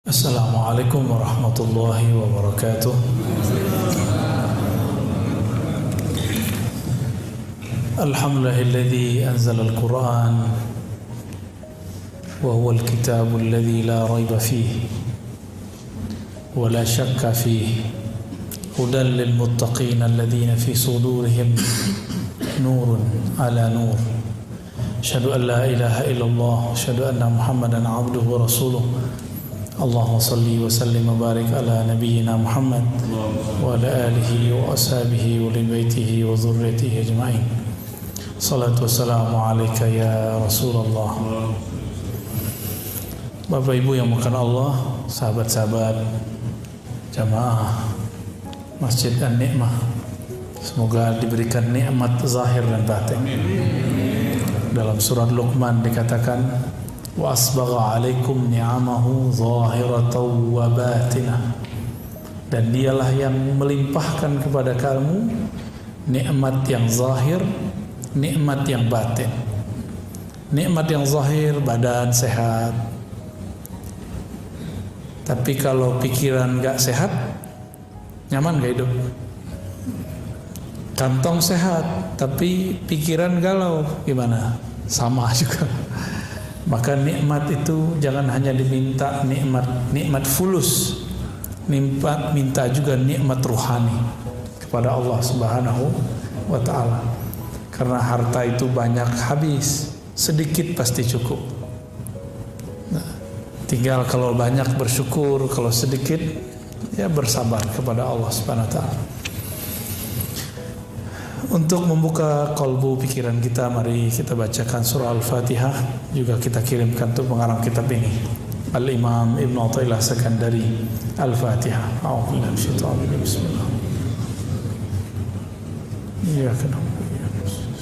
Assalamualaikum warahmatullahi wabarakatuh. Alhamdulillahilladzi anzala al-Qur'an wa huwa al-kitabu alladzi la rayba fihi wa la shakka fihi hudan lil muttaqin alladhina fi sudurihim nurun ala nur. Asyhadu an la ilaha illallah wa asyhadu anna Muhammadan abduhu wa rasuluh. Allahumma salli wa sallim wa barik ala nabiyyina Muhammad wa ala alihi wa ashabihi wa li baitihi wa dhurriyyatihi ajma'in. Salatu wassalamu alayka ya Rasulullah. Bapak Ibu yang makan Allah, sahabat-sahabat jamaah Masjid An-Ni'mah, semoga diberikan nikmat zahir dan batin. Dalam surat Luqman dikatakan wa asbagha alaikum ni'amahu zahiratan wa batinah, dan dialah yang melimpahkan kepada kamu nikmat yang zahir, nikmat yang batin. Nikmat yang zahir, badan sehat, tapi kalau pikiran gak sehat, nyaman gak hidup? Kantong sehat tapi pikiran galau, gimana? Sama juga. Maka nikmat itu jangan hanya diminta nikmat fulus, minta juga nikmat ruhani kepada Allah Subhanahu wa ta'ala. Karena harta itu banyak habis, sedikit pasti cukup. Nah, tinggal kalau banyak bersyukur, kalau sedikit ya bersabar kepada Allah Subhanahu wa ta'ala. Untuk membuka kalbu pikiran kita, mari kita bacakan surah Al-Fatihah. Juga kita kirimkan untuk pengarang kitab ini, Al-Imam Ibn Athaillah Sakandari. Al-Fatihah. A'udzubillahi minasyaitonir rajim. Bismillah. Iyyaka na'budu wa iyyaka nasta'in.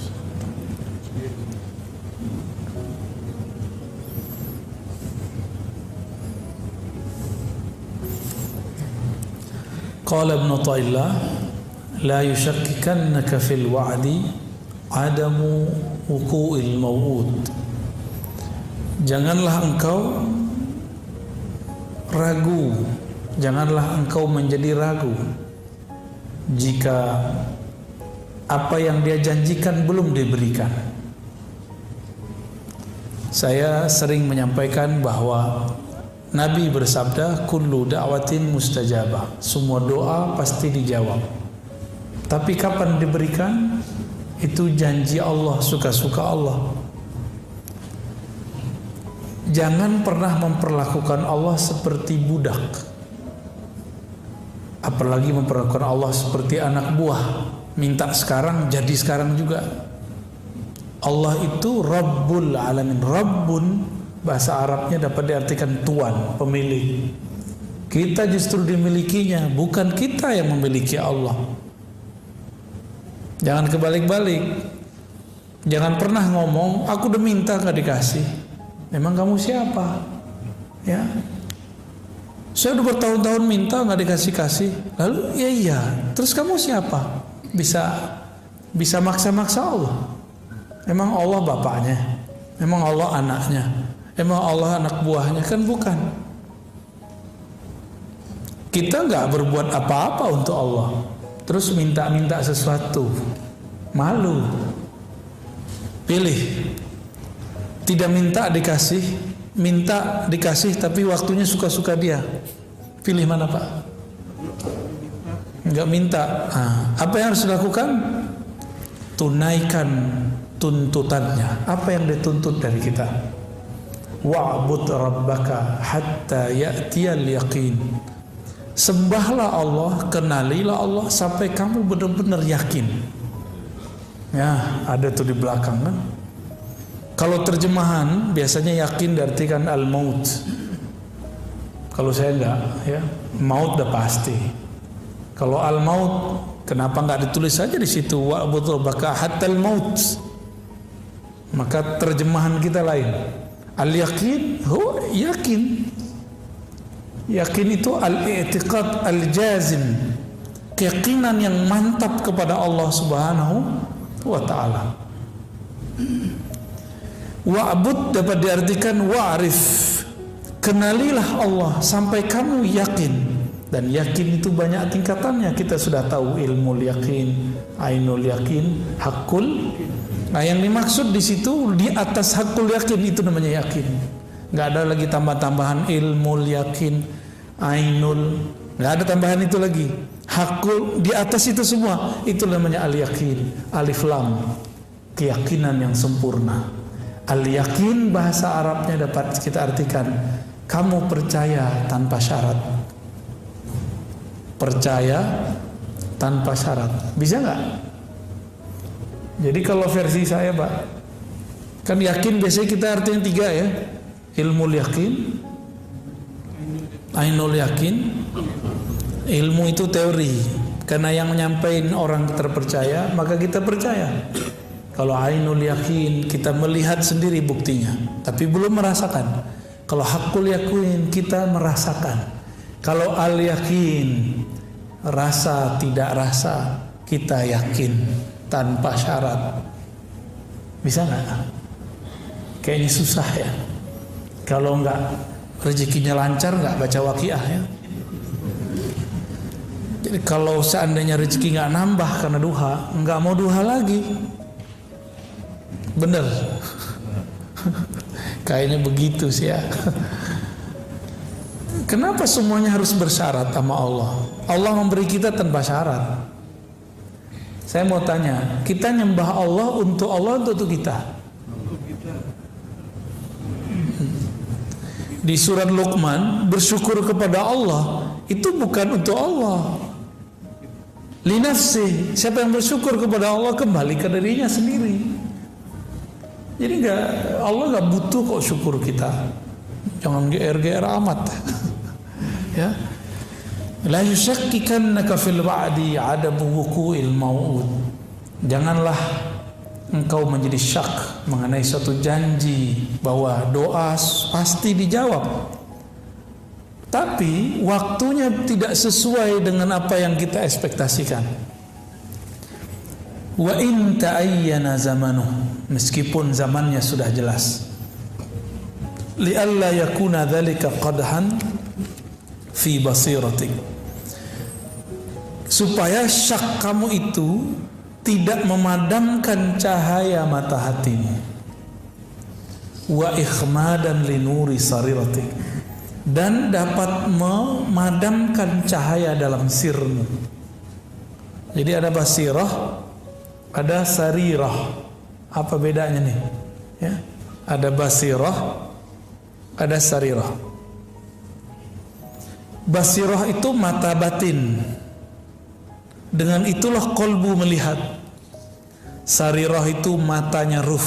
Qala Ibn Athaillah, la yushakkikannaka fil wa'di adamu wuqu'il maw'ud. Janganlah engkau ragu, janganlah engkau menjadi ragu jika apa yang dia janjikan belum diberikan. Saya sering menyampaikan bahwa Nabi bersabda, kullu da'watin mustajabah, semua doa pasti dijawab. Tapi kapan diberikan? Itu janji Allah, suka-suka Allah. Jangan pernah memperlakukan Allah seperti budak, apalagi memperlakukan Allah seperti anak buah. Minta sekarang, jadi sekarang juga. Allah itu Rabbul Alamin. Rabbun bahasa Arabnya dapat diartikan tuan, pemilik. Kita justru dimilikinya, bukan kita yang memiliki Allah. Jangan kebalik-balik. Jangan pernah ngomong, aku udah minta gak dikasih. Memang kamu siapa? Ya, saya udah bertahun-tahun minta gak dikasih-kasih. Lalu ya iya, terus kamu siapa? Bisa maksa-maksa Allah. Emang Allah bapaknya? Emang Allah anaknya? Emang Allah anak buahnya? Kan bukan. Kita gak berbuat apa-apa untuk Allah, terus minta-minta sesuatu, malu. Pilih, tidak minta dikasih, minta dikasih tapi waktunya suka-suka dia. Pilih mana Pak? Enggak minta. Apa yang harus dilakukan? Tunaikan tuntutannya. Apa yang dituntut dari kita? Wa'bud rabbaka hatta ya'tiyal yaqin. Sembahlah Allah, kenalilah Allah sampai kamu benar-benar yakin. Ya, ada tuh di belakang kan. Kalau terjemahan biasanya yakin diartikan al-maut. Kalau saya enggak, ya, maut udah pasti. Kalau al-maut, kenapa enggak ditulis saja di situ wa'bud rabbaka hattal maut? Maka terjemahan kita lain. Al-yaqin, yakin. Yakin itu al-i'tiqad al-jazim, keyakinan yang mantap kepada Allah Subhanahu wa ta'ala. Wa'bud dapat diartikan wa'rif, Kenalilah Allah sampai kamu yakin. Dan yakin itu banyak tingkatannya. Kita sudah tahu ilmu yakin, ainul yakin, hakul. Nah, yang dimaksud di situ di atas hakul yakin itu namanya yakin. Nggak ada lagi tambah-tambahan ilmu yakin, ainul, nggak ada tambahan itu lagi. Hakul di atas itu semua itu namanya al yakin, alif lam, keyakinan yang sempurna. Al yakin bahasa Arabnya dapat kita artikan kamu percaya tanpa syarat. Percaya tanpa syarat. Bisa nggak? Jadi kalau versi saya, Pak, kan yakin biasanya kita artinya 3 ya. Ilmu yakin, ainul yakin. Ilmu itu teori. Karena yang menyampaikan orang terpercaya, maka kita percaya. Kalau ainul yakin, kita melihat sendiri buktinya, tapi belum merasakan. Kalau hakul yakin, kita merasakan. Kalau al yakin, rasa tidak rasa, kita yakin tanpa syarat. Bisa nggak? Kayaknya susah ya. Kalau nggak rezekinya lancar, nggak baca waqiah ya. Jadi kalau seandainya rezeki nggak nambah karena duha, nggak mau duha lagi. Bener. Kayaknya begitu sih ya. Kenapa semuanya harus bersyarat sama Allah? Allah memberi kita tanpa syarat. Saya mau tanya, kita nyembah Allah untuk kita? Di surat Luqman, bersyukur kepada Allah itu bukan untuk Allah. Linafsi, siapa yang bersyukur kepada Allah kembali ke dirinya sendiri. Jadi Allah nggak butuh kok syukur kita. Jangan GR amat. Ya, la yushakkikannaka fil wa'di adamu wuqu'il mau'ud. Janganlah engkau menjadi syak mengenai suatu janji bahwa doa pasti dijawab, tapi waktunya tidak sesuai dengan apa yang kita ekspektasikan. Wa in ta'ayyana zamanuh, meskipun zamannya sudah jelas. Li'alla yakuna dzalika qadhan fi basiratik, supaya syak kamu itu tidak memadamkan cahaya mata hatimu. Wa ikhmadan li nuri sariratik, dan dapat memadamkan cahaya dalam sirmu. Jadi ada basirah, ada sarirah. Apa bedanya nih? Ya, ada basirah, ada sarirah. Basirah itu mata batin, dengan itulah kolbu melihat. Sarirah itu matanya ruh,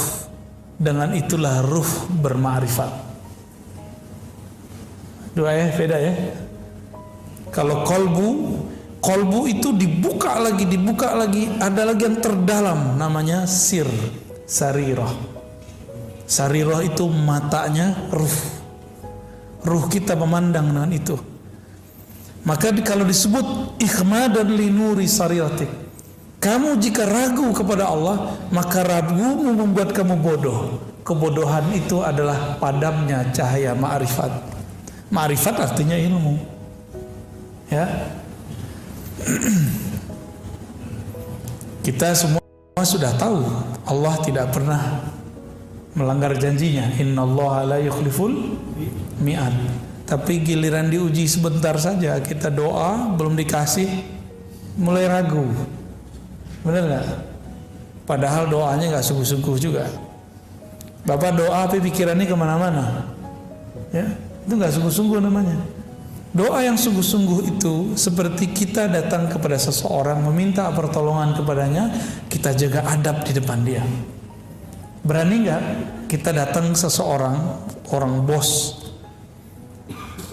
dengan itulah ruh berma'rifat. Dua ya, beda ya. Kalau kolbu itu dibuka lagi, ada lagi yang terdalam, namanya sir, sarirah. Sarirah itu matanya ruh kita memandang dengan itu. Maka kalau disebut ikhmadan li nuri sariratik, kamu jika ragu kepada Allah, maka ragumu membuat kamu bodoh. Kebodohan itu adalah padamnya cahaya ma'rifat. Ma'rifat artinya ilmu. Ya. Kita semua sudah tahu Allah tidak pernah melanggar janjinya. Innallaha la yukhliful mi'ad. Tapi giliran diuji sebentar saja, kita doa belum dikasih, mulai ragu. Benar nggak? Padahal doanya nggak sungguh-sungguh juga. Bapak doa tapi pikirannya kemana-mana, ya itu nggak sungguh-sungguh namanya. Doa yang sungguh-sungguh itu seperti kita datang kepada seseorang meminta pertolongan kepadanya, kita jaga adab di depan dia. Berani nggak kita datang seseorang, orang bos,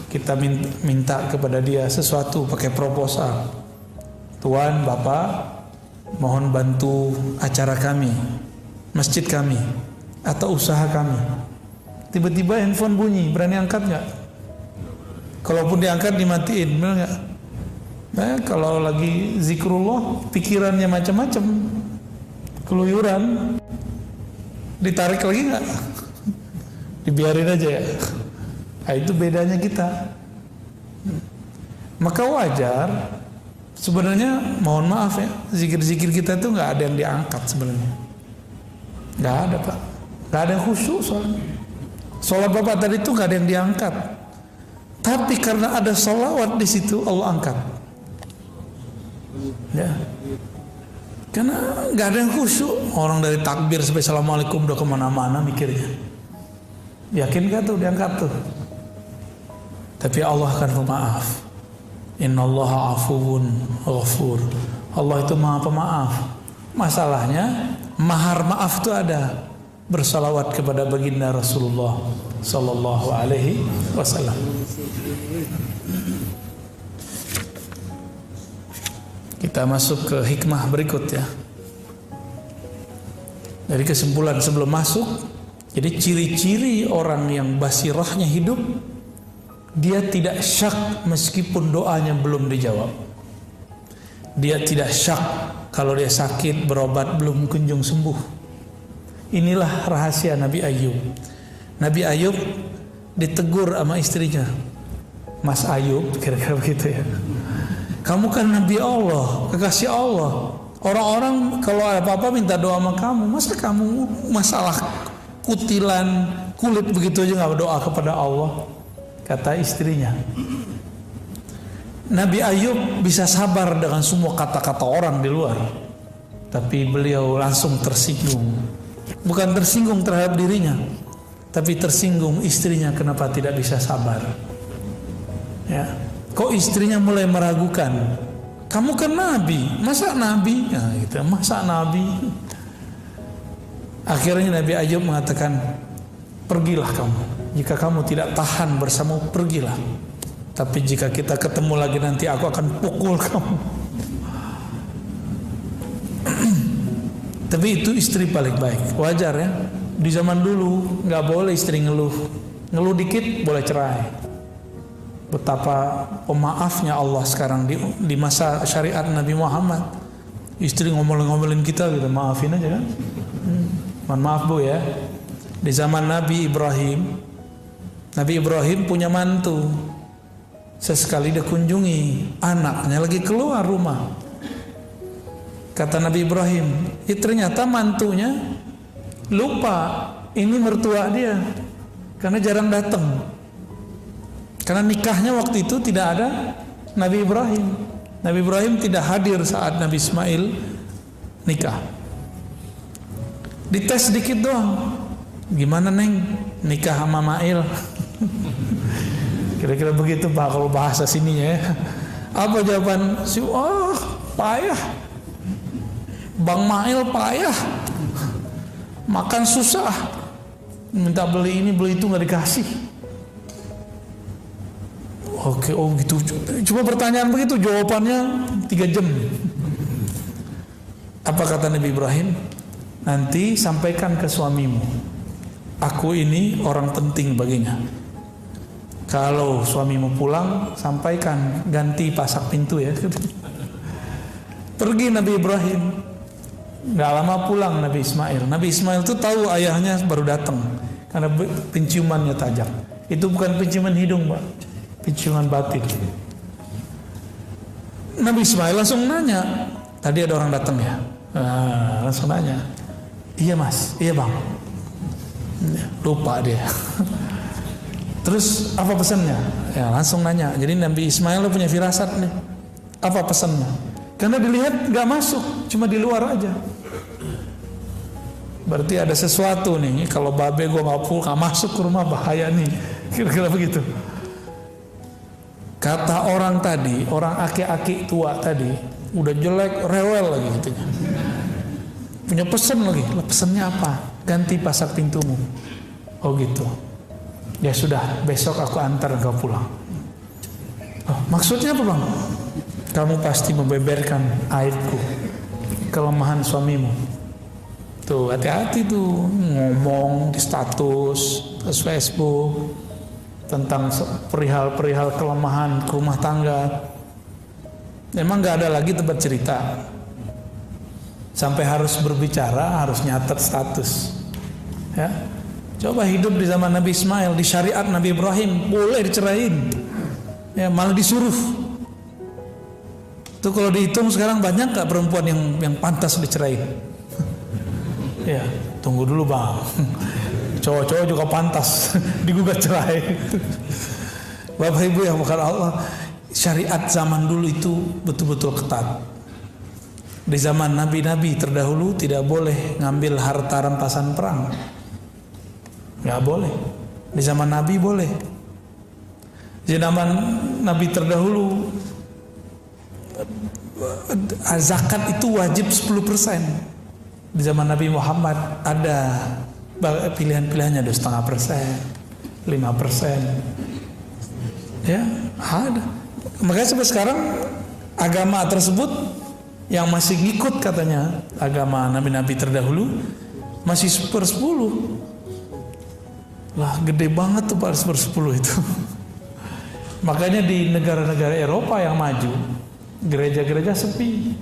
kita minta kepada dia sesuatu pakai proposal. Tuan, Bapak, mohon bantu acara kami, masjid kami, atau usaha kami. Tiba-tiba handphone bunyi, berani angkat nggak? Kalaupun diangkat dimatiin, benar nggak? Nah, kalau lagi zikrullah, pikirannya macam-macam, keluyuran, ditarik lagi nggak? Dibiarin aja ya. Nah, itu bedanya kita. Maka wajar sebenarnya, mohon maaf ya, zikir-zikir kita itu nggak ada yang diangkat sebenarnya. Nggak ada Pak, nggak ada yang khusyuk soalnya. Sholat Bapak tadi itu nggak ada yang diangkat, tapi karena ada sholawat di situ Allah angkat. Ya, karena nggak ada yang khusyuk. Orang dari takbir sampai assalamualaikum udah kemana-mana mikirnya. Yakin gak tuh diangkat tuh? Tapi Allah akan pemaaf. Innallaha afuwun ghafur. Allah itu maha pemaaf. Masalahnya mahar maaf itu ada. Bersalawat kepada baginda Rasulullah sallallahu alaihi wasallam. Kita masuk ke hikmah berikut ya. Dari kesimpulan sebelum masuk, jadi ciri-ciri orang yang basirahnya hidup, dia tidak syak meskipun doanya belum dijawab. Dia tidak syak kalau dia sakit berobat belum kunjung sembuh. Inilah rahasia Nabi Ayub. Nabi Ayub ditegur sama istrinya, Mas Ayub, kira-kira begitu ya. Kamu kan Nabi Allah, kekasih Allah. Orang-orang kalau ada apa-apa minta doa sama kamu. Masa kamu masalah kutilan kulit begitu aja nggak berdoa kepada Allah? Kata istrinya. Nabi Ayub bisa sabar dengan semua kata-kata orang di luar, tapi beliau langsung tersinggung. Bukan tersinggung terhadap dirinya, tapi tersinggung istrinya kenapa tidak bisa sabar. Ya, kok istrinya mulai meragukan? Kamu kan nabi, masa nabi? Nah, gitu, masa nabi? Akhirnya Nabi Ayub mengatakan, pergilah kamu. Jika kamu tidak tahan bersamamu, pergilah. Tapi jika kita ketemu lagi nanti aku akan pukul kamu. Tapi itu istri paling baik. Wajar ya. Di zaman dulu nggak boleh istri ngeluh. Ngeluh dikit boleh cerai. Betapa pemaafnya Allah sekarang di masa syariat Nabi Muhammad. Istri ngomel-ngomelin kita gitu, maafin aja kan. Mohon maaf Bu ya. Di zaman Nabi Ibrahim punya mantu. Sesekali dia kunjungi anaknya lagi keluar rumah. Kata Nabi Ibrahim, ternyata mantunya lupa ini mertua dia, karena jarang datang. Karena nikahnya waktu itu tidak ada Nabi Ibrahim. Nabi Ibrahim tidak hadir saat Nabi Ismail nikah. Dites sedikit doang, gimana Neng nikah sama Mail? Kira-kira begitu Pak kalau bahasa sininya ya. Apa jawaban si? Oh payah, Bang Mail payah, makan susah, minta beli ini beli itu nggak dikasih. Oke, oh gitu. Cuma pertanyaan begitu, jawabannya 3 jam. Apa kata Nabi Ibrahim? Nanti sampaikan ke suamimu, aku ini orang penting baginya. Kalau suamimu pulang, sampaikan ganti pasak pintu ya. Pergi Nabi Ibrahim. Gak lama pulang Nabi Ismail. Nabi Ismail itu tahu ayahnya baru datang karena penciumannya tajam. Itu bukan penciuman hidung Pak, penciuman batin. Nabi Ismail langsung nanya, tadi ada orang datang ya? Langsung nanya, iya Mas, iya Bang. Lupa dia. Terus apa pesannya? Ya langsung nanya. Jadi Nabi Ismail punya firasat nih. Apa pesannya? Karena dilihat gak masuk, cuma di luar aja. Berarti ada sesuatu nih. Kalau babe gue gak masuk ke rumah bahaya nih. Kira-kira begitu. Kata orang tadi, orang aki-aki tua tadi, udah jelek, rewel lagi gitu. Punya pesan lagi. Pesannya apa? Ganti pasak pintumu. Oh gitu. Ya sudah, besok aku antar kau pulang. Oh, maksudnya apa Bang? Kamu pasti membeberkan aibku, kelemahan suamimu. Tuh hati-hati tuh ngomong di status Facebook tentang perihal-perihal kelemahan rumah tangga. Memang gak ada lagi tempat cerita. Sampai harus berbicara, harus nyatet status. Ya. Coba hidup di zaman Nabi Ismail, di syariat Nabi Ibrahim boleh diceraiin, ya malah disuruh. Itu kalau dihitung sekarang banyak gak perempuan yang pantas diceraiin? Ya, tunggu dulu bang. Cowok-cowok juga pantas digugat cerai. Bapak Ibu yang bukan Allah, syariat zaman dulu itu betul-betul ketat. Di zaman nabi-nabi terdahulu tidak boleh ngambil harta rampasan perang, nggak boleh. Di zaman Nabi boleh. Di zaman Nabi terdahulu zakat itu wajib 10%. Di zaman Nabi Muhammad ada pilihan-pilihannya, 2,5%, 5%. Ya, ada. Makanya sampai sekarang agama tersebut yang masih ngikut katanya agama nabi-nabi terdahulu masih 1/10. Lah gede banget tuh Pak 1/10 itu. Makanya di negara-negara Eropa yang maju, gereja-gereja sepi.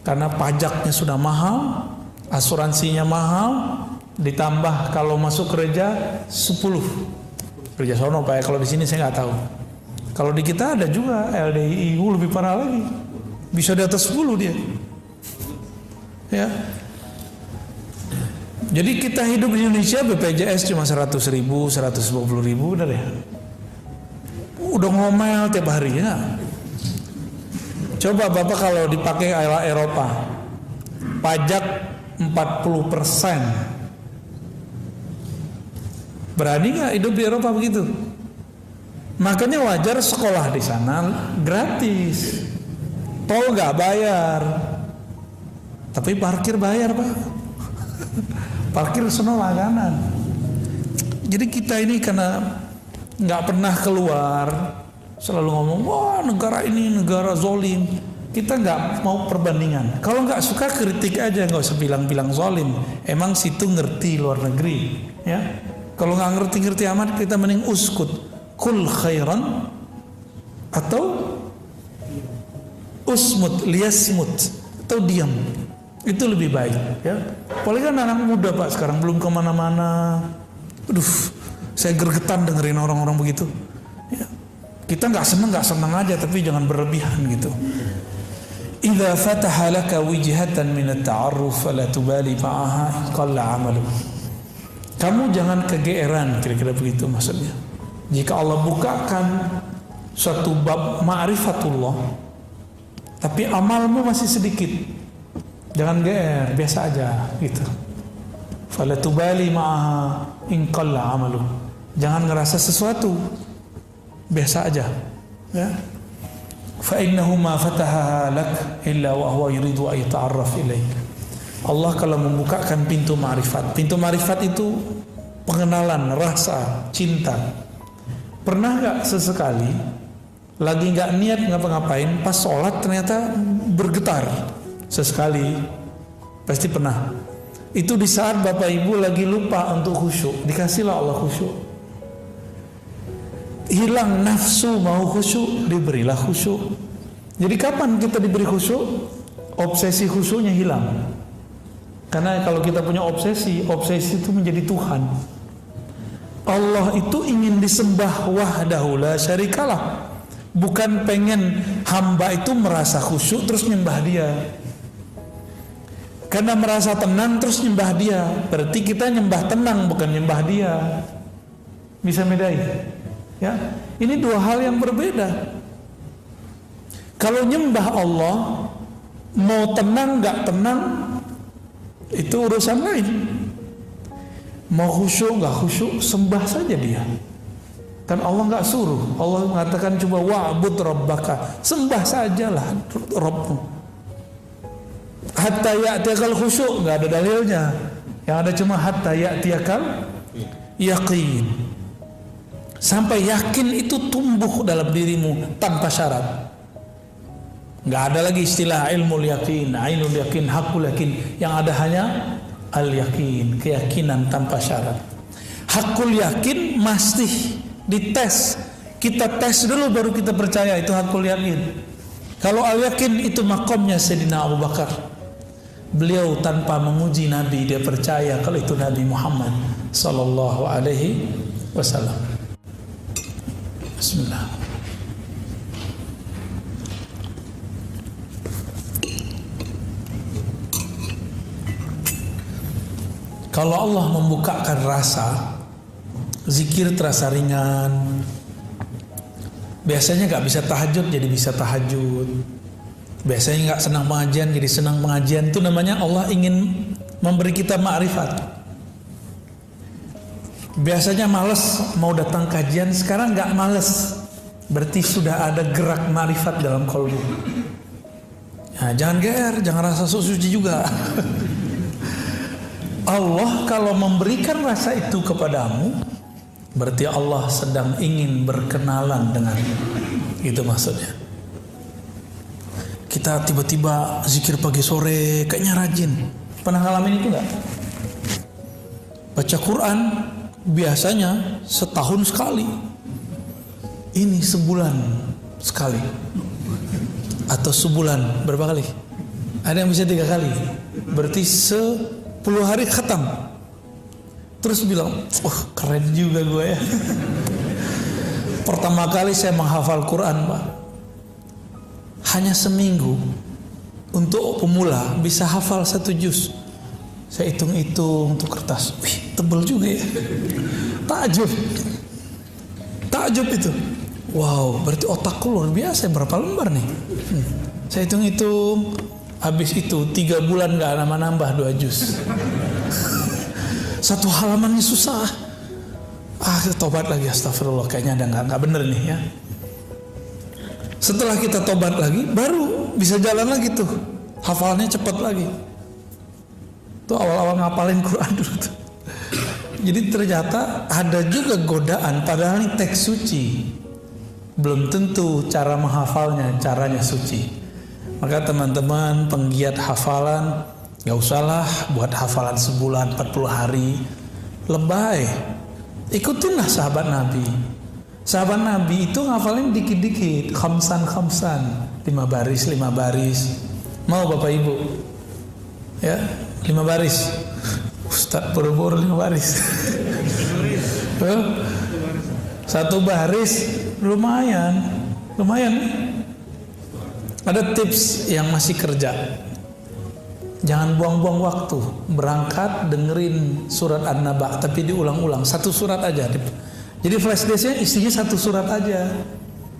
Karena pajaknya sudah mahal, asuransinya mahal, ditambah kalau masuk gereja 10. Gereja sono Pak ya, kalau di sini saya nggak tahu. Kalau di kita ada juga LDIU lebih parah lagi. Bisa di atas 10 dia. Ya. Jadi kita hidup di Indonesia BPJS cuma 100.000, 150.000 udah deh. Udah ngomel tiap hari ya. Coba Bapak kalau dipakai ala Eropa, pajak 40%. Berani nggak hidup di Eropa begitu? Makanya wajar sekolah di sana gratis, tol nggak bayar, tapi parkir bayar Pak. Parkir sono langganan. Jadi kita ini karena nggak pernah keluar, selalu ngomong wah negara ini negara zolim. Kita nggak mau perbandingan. Kalau nggak suka kritik aja, nggak usah bilang-bilang zolim. Emang situ ngerti luar negeri, ya. Kalau nggak ngerti-ngerti amat, kita mending uskut, kul khairan atau usmut, liasmut, atau diam. Itu lebih baik, ya. Apalagi kan anak muda Pak sekarang belum kemana-mana. Aduh, saya gergetan dengerin orang-orang begitu. Ya. Kita nggak senang aja, tapi jangan berlebihan gitu. Idza fataha laka wijhatan min at-ta'arruf fala tubali ma'aha qalla 'amalu. Kamu jangan kegeeran, kira-kira begitu maksudnya. Jika Allah bukakan suatu bab ma'rifatullah, tapi amalmu masih sedikit, jangan geer, biasa aja gitu. Fala tubali ma'aha in qalla 'amalu. Jangan ngerasa sesuatu, biasa aja, ya. Fa innahu ma fataha lak illa wa huwa yuridu an yata'arraf ilaik. Allah kalau membukakan pintu ma'rifat. Pintu ma'rifat itu pengenalan, rasa, cinta. Pernah gak sesekali lagi gak niat ngapa-ngapain, pas sholat ternyata bergetar sesekali? Pasti pernah. Itu di saat Bapak Ibu lagi lupa untuk khusyuk, dikasihlah Allah khusyuk. Hilang nafsu mau khusyuk, diberilah khusyuk. Jadi kapan kita diberi khusyuk? Obsesi khusyuknya hilang. Karena kalau kita punya obsesi, obsesi itu menjadi Tuhan. Allah itu ingin disembah wahdahu la syarikalah. Bukan pengen hamba itu merasa khusyuk terus nyembah dia. Karena merasa tenang terus nyembah dia. Berarti kita nyembah tenang, bukan nyembah dia. Bisa bedain? Ya, ini dua hal yang berbeda. Kalau nyembah Allah, mau tenang nggak tenang, itu urusan lain. Mau khusyuk nggak khusyuk, sembah saja dia. Kan Allah nggak suruh. Allah mengatakan coba wa'bud rabbaka, sembah sajalah Rabbmu. Hatta ya'tiyakal khusyuk, nggak ada dalilnya. Yang ada cuma hatta ya'tiyakal yaqin. Sampai yakin itu tumbuh dalam dirimu tanpa syarat. Nggak ada lagi istilah ilmu yakin, ainul yakin, hakul yakin. Yang ada hanya al yakin, keyakinan tanpa syarat. Hakul yakin mesti dites. Kita tes dulu baru kita percaya itu hakul yakin. Kalau al yakin itu makomnya Sayyidina Abu Bakar. Beliau tanpa menguji Nabi, dia percaya kalau itu Nabi Muhammad sallallahu alaihi wasallam. Bismillah. Kalau Allah membukakan rasa, zikir terasa ringan. Biasanya gak bisa tahajud jadi bisa tahajud. Biasanya gak senang pengajian jadi senang pengajian. Itu namanya Allah ingin memberi kita ma'rifat. Biasanya males mau datang kajian, sekarang gak males. Berarti sudah ada gerak ma'rifat dalam kalbu. Nah, jangan GR, jangan rasa sok suci juga. Allah kalau memberikan rasa itu kepadamu, berarti Allah sedang ingin berkenalan denganmu. Itu maksudnya. Kita tiba-tiba zikir pagi sore kayaknya rajin. Pernah ngalamin itu enggak? Baca Quran biasanya setahun sekali. Ini sebulan sekali. Atau sebulan berapa kali? Ada yang bisa 3 kali. Berarti 10 hari khatam. Terus bilang, oh keren juga gue ya. Pertama kali saya menghafal Quran, Pak, hanya seminggu. Untuk pemula bisa hafal 1 juz. Saya hitung-hitung untuk kertas. Wih, tebel juga ya. Takjub itu. Wow, berarti otakku luar biasa. Berapa lembar nih? Saya hitung-hitung. Habis itu 3 bulan gak nambah 2 juz. 1 halamannya susah. Tobat lagi, astagfirullah, kayaknya ada nggak bener nih ya. Setelah kita tobat lagi, baru bisa jalan lagi tuh. Hafalnya cepat lagi. Tuh awal-awal ngapalin Quran dulu tuh. Jadi ternyata ada juga godaan, padahal ini teks suci. Belum tentu cara menghafalnya, caranya suci. Maka teman-teman penggiat hafalan, gak usahlah buat hafalan sebulan 40 hari. Lebay. Ikutinlah sahabat Nabi. Sahabat Nabi itu ngafalin dikit-dikit, khamsan, 5 baris. Mau Bapak Ibu? Ya, 5 baris. Ustaz buru-buru 5 baris. 1 baris lumayan. Ada tips yang masih kerja. Jangan buang-buang waktu. Berangkat dengerin surat An-Naba, tapi diulang-ulang. 1 surat aja. Jadi flash disknya isinya 1 surat aja.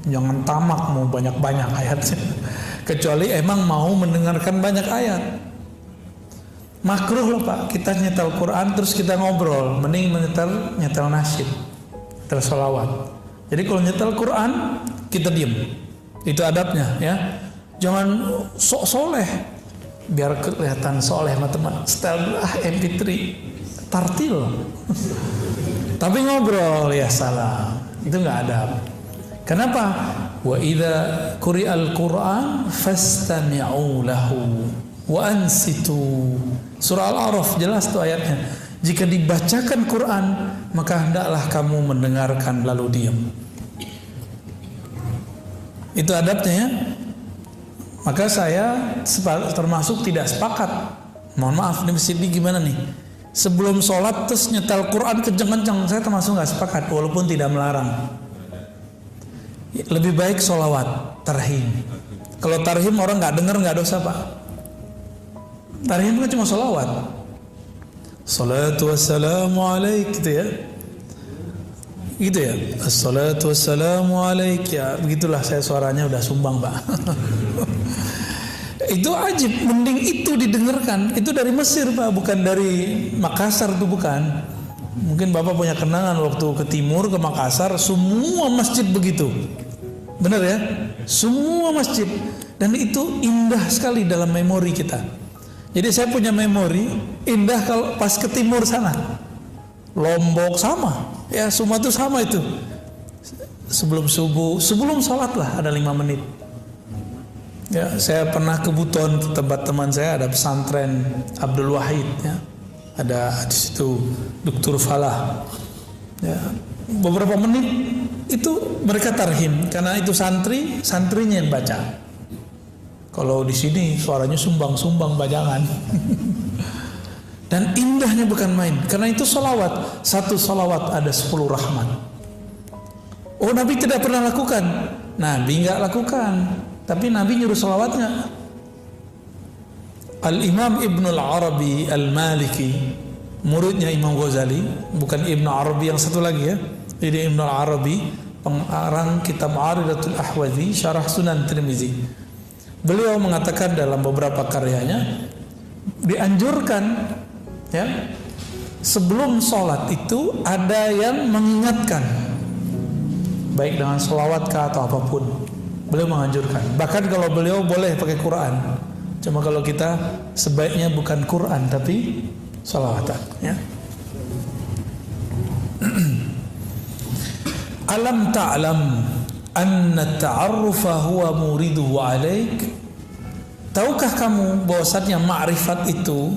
Jangan tamak mau banyak-banyak ayatnya. Kecuali emang mau mendengarkan banyak ayat. Makruh loh Pak, kita nyetel Quran terus kita ngobrol. Mending nyetel nasyid, nyetel sholawat. Jadi kalau nyetel Quran kita diem. Itu adabnya ya. Jangan sok soleh biar kelihatan soleh teman. Setel MP3 tartil. Tapi ngobrol ya salam. Itu nggak adab. Kenapa? Wa idza quri'al Qur'an fastami'u lahu wa ansitu. Surah Al-A'raf jelas tuh ayatnya. Jika dibacakan Quran, maka hendaklah kamu mendengarkan lalu diam. Itu adabnya ya. Maka saya termasuk tidak sepakat. Mohon maaf di masjid ini gimana nih? Sebelum sholat terus nyetel Quran kenceng-kenceng, saya termasuk nggak sepakat walaupun tidak melarang. Lebih baik sholawat, tarhim. Kalau tarhim orang nggak dengar nggak dosa Pak. Tarhim kan cuma sholawat. Salatu wassalamu alaik gitu ya. Gitu ya. Assalatu wassalamu alaik ya. Begitulah saya suaranya udah sumbang Pak. Itu ajib, mending itu didengarkan. Itu dari Mesir Pak, bukan dari Makassar tuh bukan. Mungkin Bapak punya kenangan waktu ke timur, ke Makassar, semua masjid begitu. Benar ya? Semua masjid. Dan itu indah sekali dalam memori kita. Jadi saya punya memori indah kalau pas ke timur sana. Lombok sama. Ya semua itu sama itu. Sebelum subuh, sebelum sholat lah ada 5 menit. Ya, saya pernah ke Buton, tempat teman saya ada pesantren Abdul Wahid ya. Ada di situ Dr. Falah. Ya, beberapa menit itu mereka tarhim karena itu santrinya yang baca. Kalau di sini suaranya sumbang-sumbang bajangan. Dan indahnya bukan main. Karena itu salawat, satu salawat ada 10 rahmat. Oh, Nabi tidak pernah lakukan. Nabi nggak lakukan, tapi Nabi nyuruh salawatnya. Al-Imam Ibn Al-Arabi Al-Maliki, muridnya Imam Ghazali, bukan Ibn Arabi yang satu lagi ya. Ini Ibn Arabi, pengarang kitab Aridatul Ahwazi, Syarah Sunan Tirmizi. Beliau mengatakan dalam beberapa karyanya, dianjurkan ya, sebelum sholat itu ada yang mengingatkan, baik dengan sholawat kah atau apapun. Beliau menganjurkan. Bahkan kalau beliau boleh pakai Quran. Cuma kalau kita sebaiknya bukan Quran tapi sholawatan ya. Alam ta'lam anna ta'arrufa huwa muriduhu alaik. Tahukah kamu bahwasannya ma'rifat itu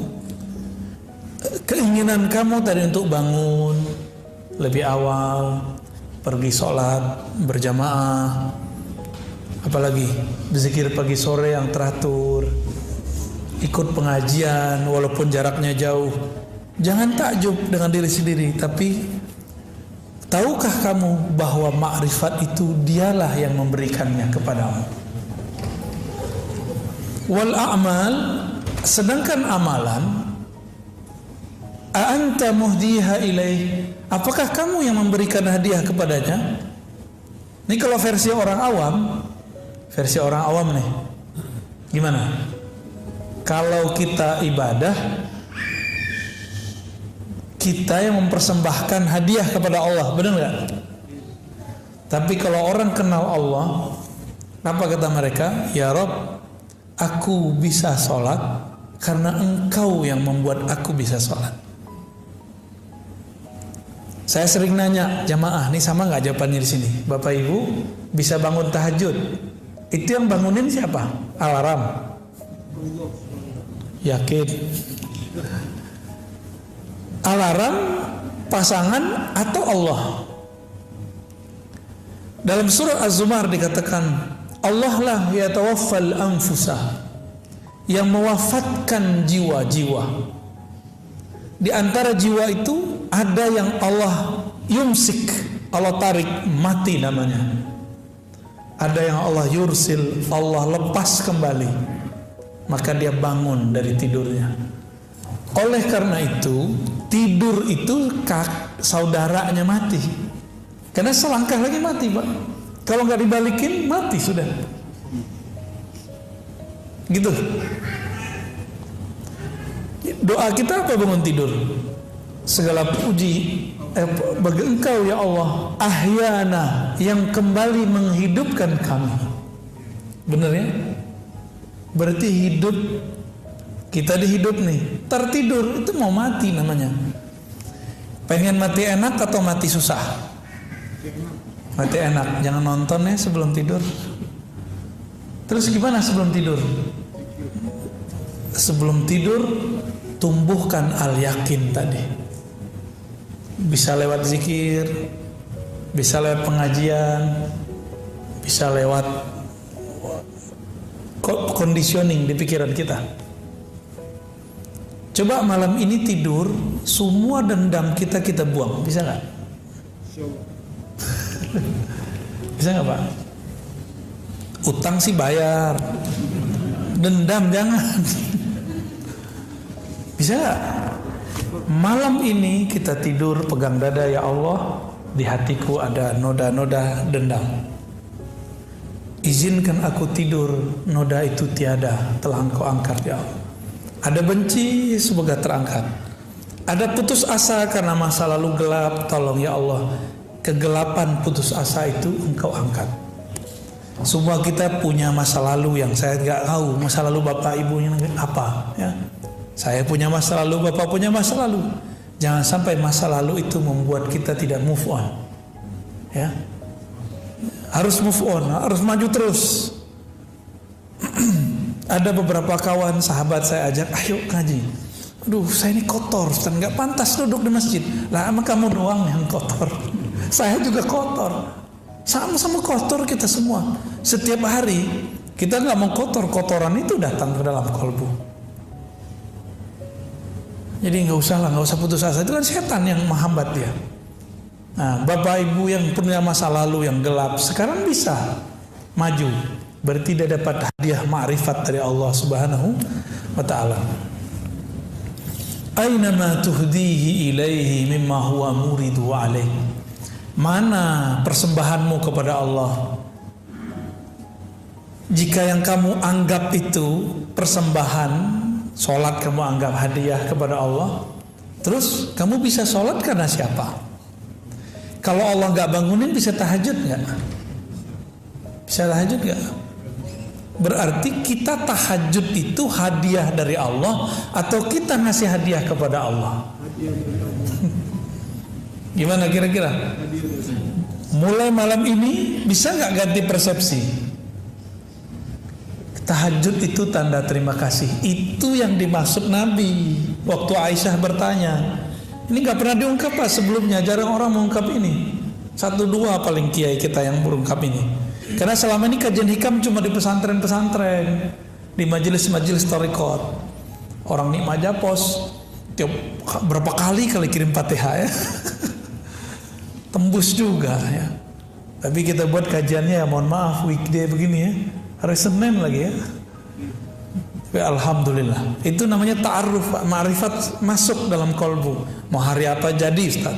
keinginan kamu tadi untuk bangun lebih awal, pergi sholat berjamaah, apalagi berzikir pagi sore yang teratur, ikut pengajian walaupun jaraknya jauh. Jangan takjub dengan diri sendiri, tapi tahukah kamu bahwa makrifat itu dialah yang memberikannya kepadamu. Wal a'mal, sedangkan amalan, a'anta muhdiha ilaih, apakah kamu yang memberikan hadiah kepadanya? Ini kalau versi orang awam nih, gimana? Kalau kita ibadah, kita yang mempersembahkan hadiah kepada Allah, benar nggak? Tapi kalau orang kenal Allah, apa kata mereka? Ya Rabb, aku bisa sholat karena Engkau yang membuat aku bisa sholat. Saya sering nanya jamaah, nih sama nggak jawabannya di sini? Bapak Ibu bisa bangun tahajud, itu yang bangunin siapa? Alarm? Yakin? Alarm, pasangan, atau Allah? Dalam surah Az-Zumar dikatakan, Allah lah yatawaffal anfusa, yang mewafatkan jiwa-jiwa. Di antara jiwa itu ada yang Allah yumsik, Allah tarik, mati namanya. Ada yang Allah yursil, Allah lepas kembali, maka dia bangun dari tidurnya. Oleh karena itu, tidur itu saudaranya mati. Karena selangkah lagi mati, Pak. Kalau nggak dibalikin, mati sudah. Gitu. Doa kita apa bangun tidur? Segala puji bagi Engkau ya Allah, ahyana, yang kembali menghidupkan kami. Benar ya? Berarti hidup, kita dihidup nih. Tertidur itu mau mati namanya. Pengen mati enak atau mati susah? Mati enak. Jangan nonton ya sebelum tidur. Terus gimana sebelum tidur? Sebelum tidur tumbuhkan al-yakin tadi. Bisa lewat zikir, bisa lewat pengajian, bisa lewat conditioning di pikiran kita. Coba malam ini tidur, semua dendam kita buang, bisa nggak? Bisa nggak Pak? Utang sih bayar, dendam jangan. Bisa nggak? Malam ini kita tidur pegang dada, ya Allah, di hatiku ada noda-noda dendam. Izinkan aku tidur, noda itu tiada, telah Engkau angkat ya Allah. Ada benci, semoga terangkat. Ada putus asa karena masa lalu gelap, tolong ya Allah, kegelapan putus asa itu Engkau angkat. Semua kita punya masa lalu yang saya nggak tahu, masa lalu bapak ibunya apa ya. Saya punya masa lalu, bapak punya masa lalu. Jangan sampai masa lalu itu membuat kita tidak move on ya. Harus move on, harus maju terus. Ada beberapa kawan sahabat saya ajak, ayo ngaji. Aduh, saya ini kotor, Ustaz, nggak pantas duduk di masjid. Lah, emang kamu doang yang kotor. Saya juga kotor. Sama-sama kotor kita semua. Setiap hari Kita nggak mau kotor, kotoran itu datang ke dalam kolbu. Jadi nggak usah putus asa, itu kan setan yang menghambat dia. Nah, bapak ibu yang punya masa lalu yang gelap sekarang bisa maju, berarti dia dapat hadiah ma'rifat dari Allah Subhanahu wa ta'ala. Aina ma tuhdihi ilaihi mimma huwa muridu alaih. Mana persembahanmu kepada Allah? Jika yang kamu anggap itu persembahan, sholat kamu anggap hadiah kepada Allah, terus kamu bisa sholat karena siapa? Kalau Allah nggak bangunin, bisa tahajud nggak? Bisa tahajud nggak? Berarti kita tahajud itu hadiah dari Allah atau kita ngasih hadiah kepada Allah? Gimana kira-kira? Mulai malam ini bisa nggak ganti persepsi? Tahajud itu tanda terima kasih. Itu yang dimaksud Nabi waktu Aisyah bertanya. Ini nggak pernah diungkap Pak sebelumnya, jarang orang mengungkap ini. 1-2 paling kiai kita yang berungkap ini. Karena selama ini kajian hikam cuma di pesantren-pesantren, di majelis-majelis thariqat. Orang nikmat Japos tiap berapa kali kirim Fatihah ya. Tembus juga ya. Tapi kita buat kajiannya ya mohon maaf weekday begini ya. Hari Senin lagi ya. Tapi alhamdulillah. Itu namanya ta'aruf, ma'rifat masuk dalam kolbu. Mau hari apa jadi Ustaz?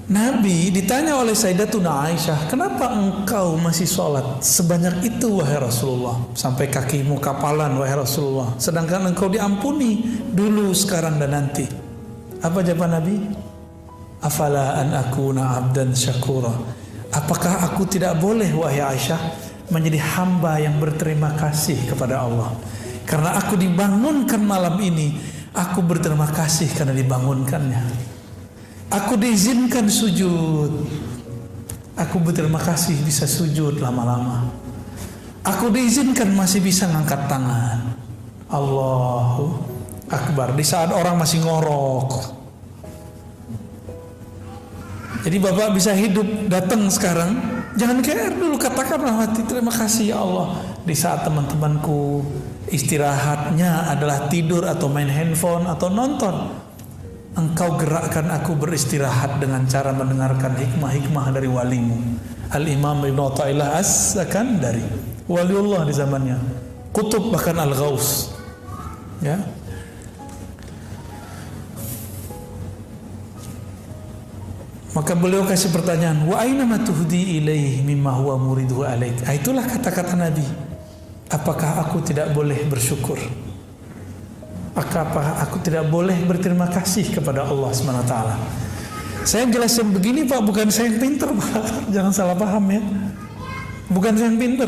Nabi ditanya oleh Sayyidatuna Aisyah, kenapa engkau masih sholat sebanyak itu wahai Rasulullah, sampai kakimu kapalan wahai Rasulullah, sedangkan engkau diampuni dulu, sekarang dan nanti. Apa jawaban Nabi? Afala an akuna abdan syakura. Apakah aku tidak boleh wahai Aisyah menjadi hamba yang berterima kasih kepada Allah? Karena aku dibangunkan malam ini, aku berterima kasih karena dibangunkannya. Aku diizinkan sujud, aku berterima kasih bisa sujud lama-lama. Aku diizinkan masih bisa ngangkat tangan. Allahu Akbar di saat orang masih ngorok. Jadi Bapak bisa hidup datang sekarang, jangan care dulu, katakanlah hati terima kasih ya Allah. Di saat teman-temanku istirahatnya adalah tidur atau main handphone atau nonton, Engkau gerakkan aku beristirahat dengan cara mendengarkan hikmah-hikmah dari walimu. Al-Imam Ibn Athaillah As-Sakandari, waliullah di zamannya, kutub bahkan Al-Ghaus ya. Maka beliau kasih pertanyaan, wa aina ma tuhdi ilaihi mimma huwa muridu alaik. Itulah kata-kata Nabi. Apakah aku tidak boleh bersyukur? Apakah aku tidak boleh berterima kasih kepada Allah SWT? Saya jelasin begini Pak, bukan saya yang pinter Pak. Jangan salah paham ya. Bukan saya yang pinter.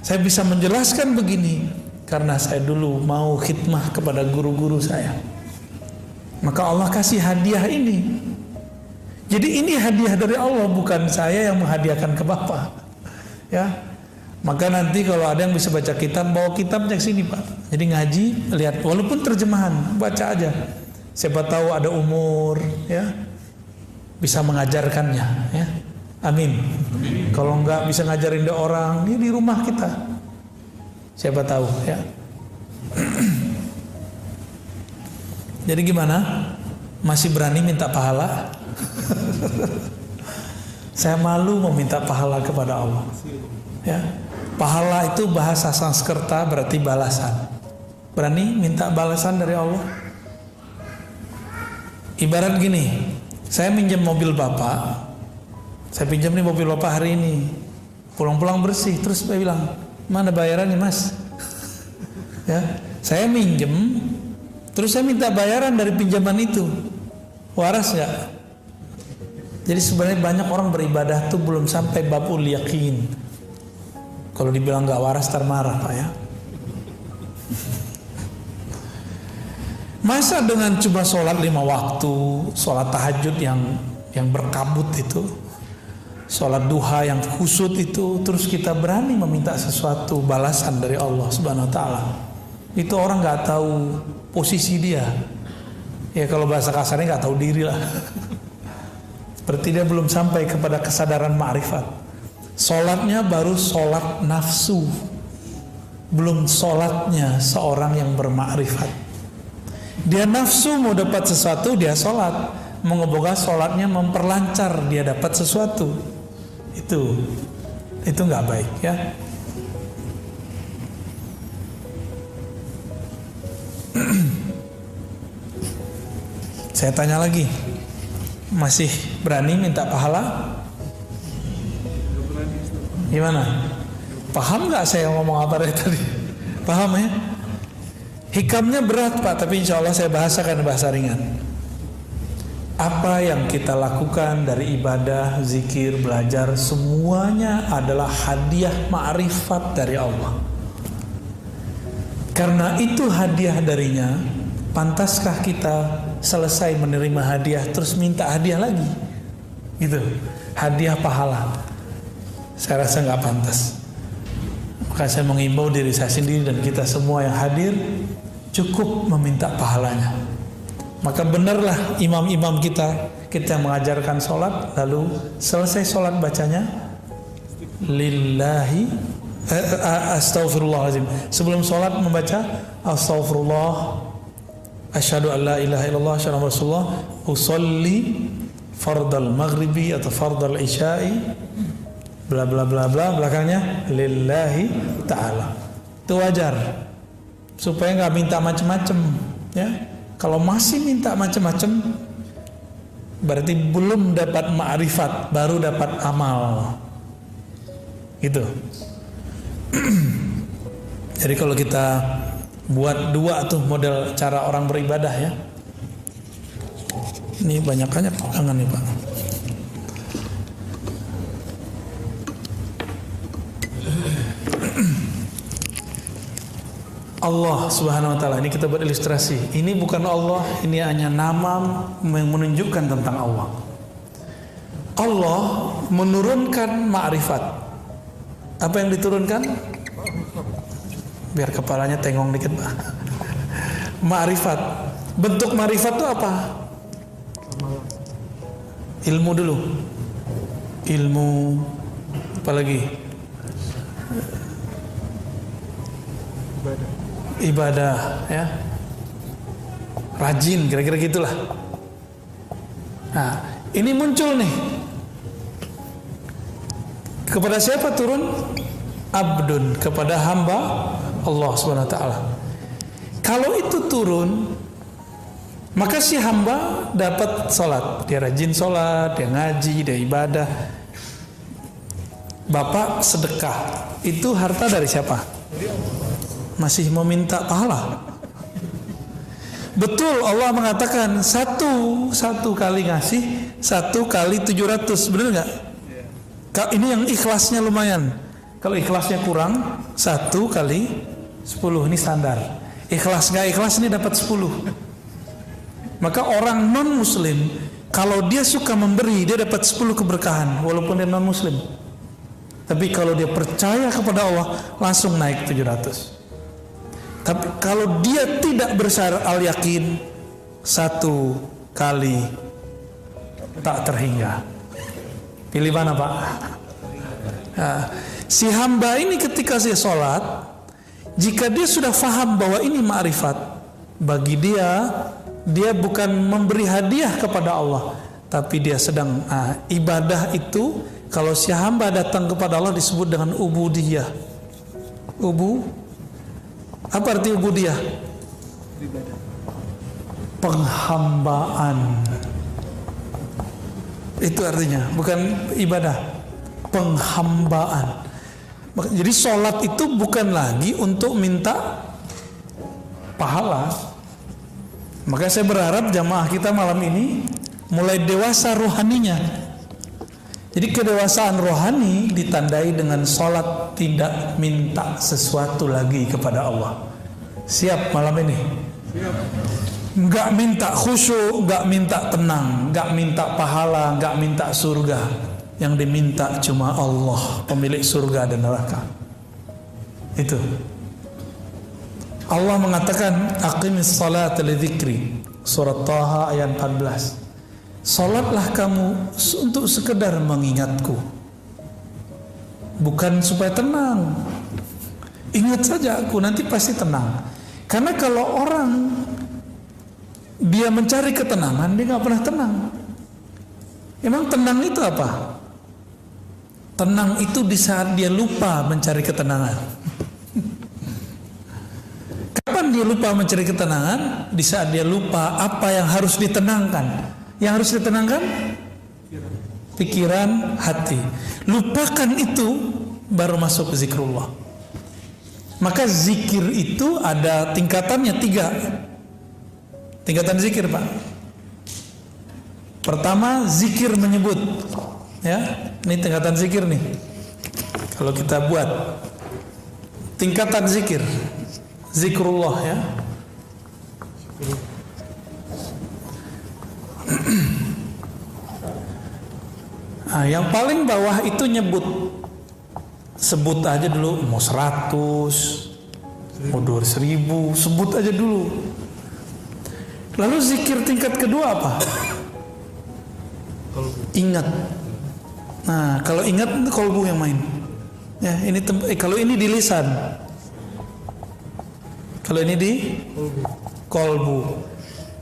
Saya bisa menjelaskan begini karena saya dulu mau khidmah kepada guru-guru saya. Maka Allah kasih hadiah ini. Jadi ini hadiah dari Allah, bukan saya yang menghadiahkan ke Bapak. Ya. Maka nanti kalau ada yang bisa baca kitab, bawa kitabnya ke sini Pak. Jadi ngaji, lihat walaupun terjemahan, baca aja. Siapa tahu ada umur ya, bisa mengajarkannya ya. Amin. Kalau enggak bisa ngajarin dia orang, ini di rumah kita. Siapa tahu ya. Jadi gimana? Masih berani minta pahala? Saya malu meminta pahala kepada Allah. Ya. Pahala itu bahasa Sanskerta berarti balasan. Berani minta balasan dari Allah? Ibarat gini, saya minjem mobil Bapak. Saya pinjam nih mobil Bapak hari ini. Pulang-pulang bersih, terus saya bilang, "Mana bayarannya, Mas?" Ya, saya minjem, terus saya minta bayaran dari pinjaman itu. Waras nggak? Jadi sebenarnya banyak orang beribadah tuh belum sampai babul yakin. Kalau dibilang nggak waras termarah Pak ya. Masa dengan cuma sholat 5 waktu, sholat tahajud yang berkabut itu, sholat duha yang khusyuk itu, terus kita berani meminta sesuatu balasan dari Allah Subhanahu Wa Taala. Itu orang nggak tahu posisi dia. Ya kalau bahasa kasarnya nggak tahu diri lah. Seperti dia belum sampai kepada kesadaran ma'rifat. Sholatnya baru sholat nafsu, belum sholatnya seorang yang bermakrifat. Dia nafsu mau dapat sesuatu, dia sholat. Moga-moga sholatnya memperlancar dia dapat sesuatu. Itu nggak baik ya. Saya tanya lagi, masih berani minta pahala? Gimana? Paham nggak saya ngomong apa dari tadi? Paham ya? Hikamnya berat Pak, tapi insya Allah saya bahasakan bahasa ringan. Apa yang kita lakukan dari ibadah, zikir, belajar, semuanya adalah hadiah ma'rifat dari Allah. Karena itu hadiah darinya, pantaskah kita selesai menerima hadiah terus minta hadiah lagi? Gitu, hadiah pahala. Saya rasa nggak pantas. Maka saya mengimbau diri saya sendiri dan kita semua yang hadir cukup meminta pahalanya. Maka benarlah imam-imam kita mengajarkan sholat, lalu selesai sholat bacanya lillahi astaghfirullahaladzim. Sebelum sholat membaca astaghfirullah, asyhadu an la ilaha illallah, asyhadu anna rasulullah, usolli fardal maghribi atau fardal isya'i, bla bla bla bla, belakangnya lillahi ta'ala. Itu wajar supaya nggak minta macam-macam ya. Kalau masih minta macam-macam berarti belum dapat ma'rifat, baru dapat amal gitu. Jadi kalau kita buat dua tuh model cara orang beribadah ya. Ini banyakannya pegangan nih Pak. Allah subhanahu wa ta'ala, ini kita buat ilustrasi. Ini bukan Allah, ini hanya nama yang menunjukkan tentang Allah. Allah menurunkan ma'rifat. Apa yang diturunkan? Biar kepalanya tengong dikit Pak. Ma'rifat. Bentuk ma'rifat itu apa? Ilmu dulu. Ilmu apa lagi? Ibadah ya, rajin, kira-kira gitulah. Nah, ini muncul nih. Kepada siapa turun? Abdun, kepada hamba Allah Subhanahu wa ta'ala. Kalau itu turun, maka si hamba dapat sholat. Dia rajin sholat, dia ngaji, dia ibadah. Bapak sedekah, itu harta dari siapa? Masih meminta pahala. Betul, Allah mengatakan satu kali ngasih 1 kali 700, benar nggak? Ini yang ikhlasnya lumayan. Kalau ikhlasnya kurang 1 kali 10, ini standar. Ikhlas nggak ikhlas ini dapat 10. Maka orang non muslim kalau dia suka memberi dia dapat 10 keberkahan walaupun dia non muslim. Tapi kalau dia percaya kepada Allah langsung naik 700. Tapi kalau dia tidak bersyarat al-yakin 1 kali tak terhingga. Pilih mana Pak? Nah, si hamba ini ketika saya sholat, jika dia sudah faham bahwa ini ma'rifat, bagi dia bukan memberi hadiah kepada Allah, tapi dia sedang ibadah itu. Kalau si hamba datang kepada Allah disebut dengan ubudiyah. Apa arti ubudiyah? Penghambaan. Itu artinya, bukan ibadah. Penghambaan. Jadi sholat itu bukan lagi untuk minta pahala. Maka saya berharap jamaah kita malam ini mulai dewasa rohaninya. Jadi kedewasaan rohani ditandai dengan sholat tidak minta sesuatu lagi kepada Allah. Siap malam ini? Siap. Nggak minta khusyuk, nggak minta tenang, nggak minta pahala, nggak minta surga. Yang diminta cuma Allah, pemilik surga dan neraka. Itu. Allah mengatakan aqimis salata li dzikri. Surat Taha ayat 14. Salatlah kamu untuk sekedar mengingatku. bukan supaya tenang. Ingat saja aku, nanti pasti tenang. Karena kalau orang dia mencari ketenangan, dia nggak pernah tenang. Emang tenang itu apa? Tenang itu di saat dia lupa mencari ketenangan. Kapan dia lupa mencari ketenangan? Di saat dia lupa apa yang harus ditenangkan. Yang harus ditenangkan? Pikiran, hati. Lupakan itu, baru masuk ke zikrullah. Maka zikir itu ada tingkatannya 3. Tingkatan zikir, Pak. Pertama, zikir menyebut. Ya, ini tingkatan zikir nih. Kalau kita buat tingkatan zikir, zikrullah ya. Nah, yang paling bawah itu nyebut. Sebut aja dulu, mau 100, mau 2.000, sebut aja dulu. Lalu zikir tingkat kedua apa? Ingat. Nah, kalau ingat itu kolbu yang main. Ya, ini kalau ini di lisan. Kalau ini di kolbu.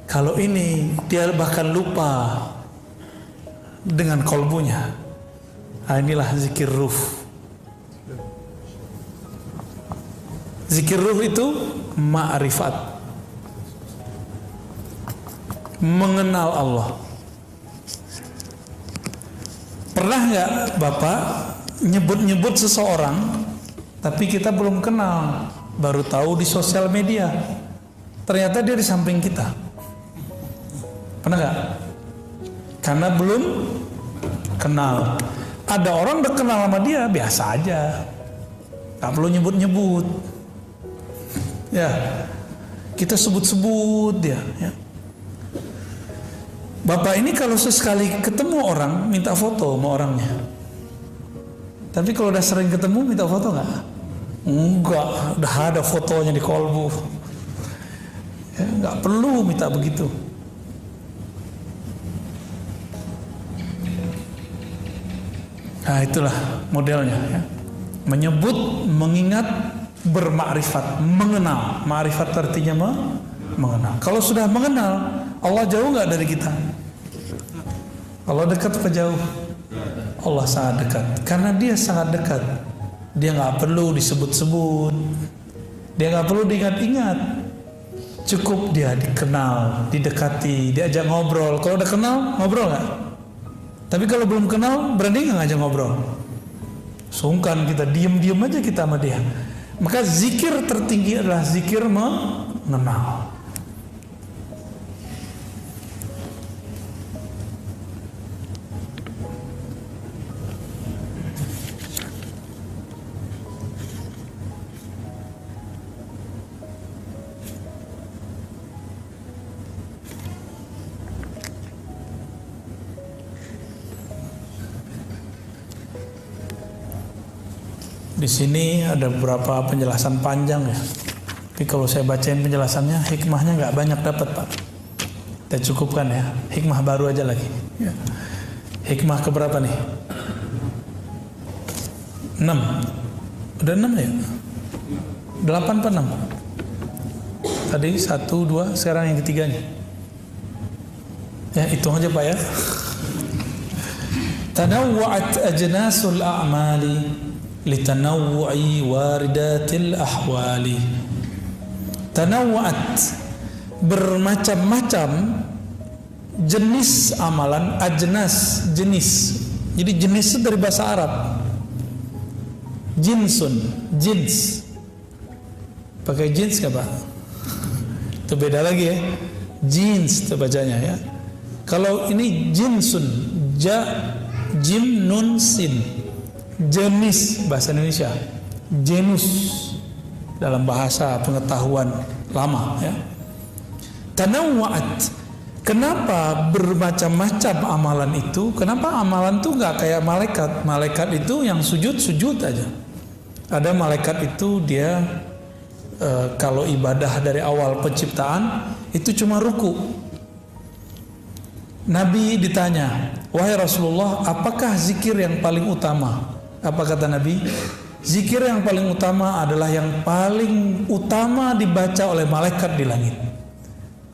Kalau ini dia bahkan lupa dengan kolbunya. Nah, inilah zikir ruh. Zikir ruh itu ma'rifat, mengenal Allah. Pernah nggak Bapak nyebut-nyebut seseorang tapi kita belum kenal, baru tahu di sosial media ternyata dia di samping kita? Pernah nggak? Karena belum kenal. Ada orang udah kenal sama dia biasa aja, nggak perlu nyebut-nyebut. Ya, kita sebut-sebut dia. Ya. Bapak ini kalau sesekali ketemu orang minta foto sama orangnya. Tapi kalau udah sering ketemu minta foto nggak? Enggak, udah ada fotonya di kolbu. Ya, nggak perlu minta begitu. Nah, itulah modelnya. Ya. Menyebut, mengingat, bermakrifat, mengenal. Makrifat artinya mengenal. Kalau sudah mengenal, Allah jauh nggak dari kita? Allah dekat apa jauh? Allah sangat dekat. Karena dia sangat dekat, dia nggak perlu disebut-sebut, dia nggak perlu diingat-ingat. Cukup dia dikenal, didekati, diajak ngobrol. Kalau udah kenal, ngobrol nggak? Tapi kalau belum kenal, berani nggak ngajak ngobrol? Sungkan kita, diem-diem aja kita sama dia. Maka zikir tertinggi adalah zikir mengenal. Di sini ada beberapa penjelasan panjang ya. Tapi kalau saya bacain penjelasannya, hikmahnya nggak banyak dapat, Pak. Kita cukupkan ya. Hikmah baru aja lagi. Ya. Hikmah keberapa nih? 6. Udah 6 ya? 8 apa 6? Tadi 1, 2, sekarang yang ketiganya. Ya, hitung aja Pak ya. Tanawwa'at ajnasul a'mali litanawwu'i waridatil ahwali. Tanawwa'at, bermacam-macam jenis amalan. Ajnas, jenis. Jadi jenis itu dari bahasa Arab. Jinsun, jins. Pakai jins gak Pak? Itu beda lagi ya. Jins itu bacanya ya. Kalau ini jinsun, jim nun sin. Jenis bahasa Indonesia, genus dalam bahasa pengetahuan lama ya. Tanawwa'at, kenapa bermacam-macam amalan itu? Kenapa amalan itu nggak kayak malaikat? Malaikat itu yang sujud aja. Ada malaikat itu dia kalau ibadah dari awal penciptaan itu cuma ruku. Nabi ditanya, wahai Rasulullah, apakah zikir yang paling utama? Apa kata Nabi? Zikir yang paling utama adalah yang paling utama dibaca oleh malaikat di langit.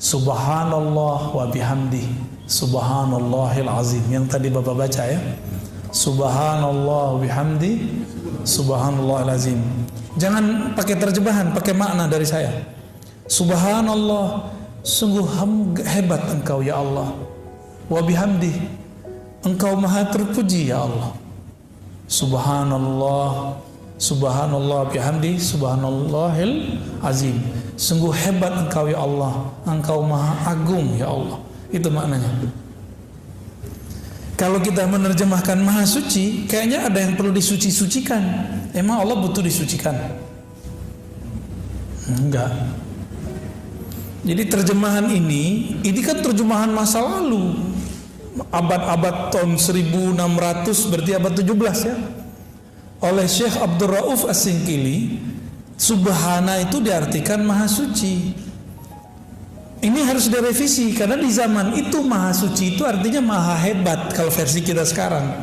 Subhanallah wa bihamdi, subhanallahil azim. Yang tadi Bapak baca ya. Subhanallah wa bihamdi, subhanallahil azim. Jangan pakai terjemahan, pakai makna dari saya. Subhanallah, sungguh hebat Engkau ya Allah. Wa bihamdi, Engkau maha terpuji ya Allah. Subhanallah, subhanallah bihamdi, subhanallahil azim. Sungguh hebat Engkau ya Allah, Engkau maha agung ya Allah. Itu maknanya. Kalau kita menerjemahkan maha suci, kayaknya ada yang perlu disuci-sucikan. Emang Allah butuh disucikan? Enggak. Jadi terjemahan ini kan terjemahan masa lalu, abad-abad tahun 1600, berarti abad 17 ya, oleh Syekh Abdul Rauf As-Singkili. Subhana itu diartikan maha suci. Ini harus direvisi, karena di zaman itu maha suci itu artinya maha hebat kalau versi kita sekarang.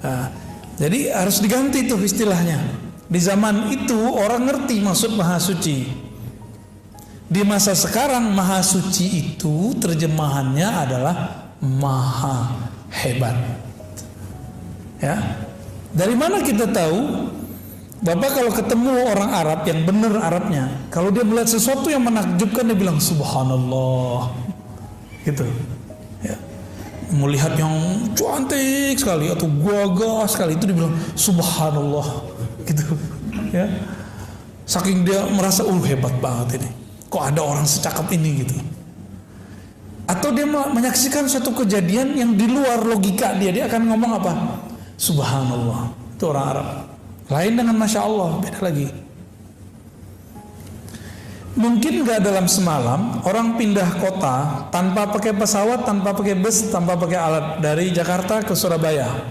Nah, jadi harus diganti tuh istilahnya. Di zaman itu orang ngerti maksud maha suci. Di masa sekarang maha suci itu terjemahannya adalah maha hebat. Ya. Dari mana kita tahu? Bapak kalau ketemu orang Arab yang benar Arabnya, kalau dia melihat sesuatu yang menakjubkan dia bilang subhanallah, gitu. Ya. Melihat yang cantik sekali atau gagah sekali itu dibilang subhanallah, gitu. Ya. Saking dia merasa hebat banget ini. Kok ada orang secakap ini gitu. Atau dia menyaksikan suatu kejadian yang di luar logika dia akan ngomong apa? Subhanallah. Itu orang Arab. Lain dengan Masya Allah, beda lagi. Mungkin gak dalam semalam orang pindah kota tanpa pakai pesawat, tanpa pakai bus, tanpa pakai alat dari Jakarta ke Surabaya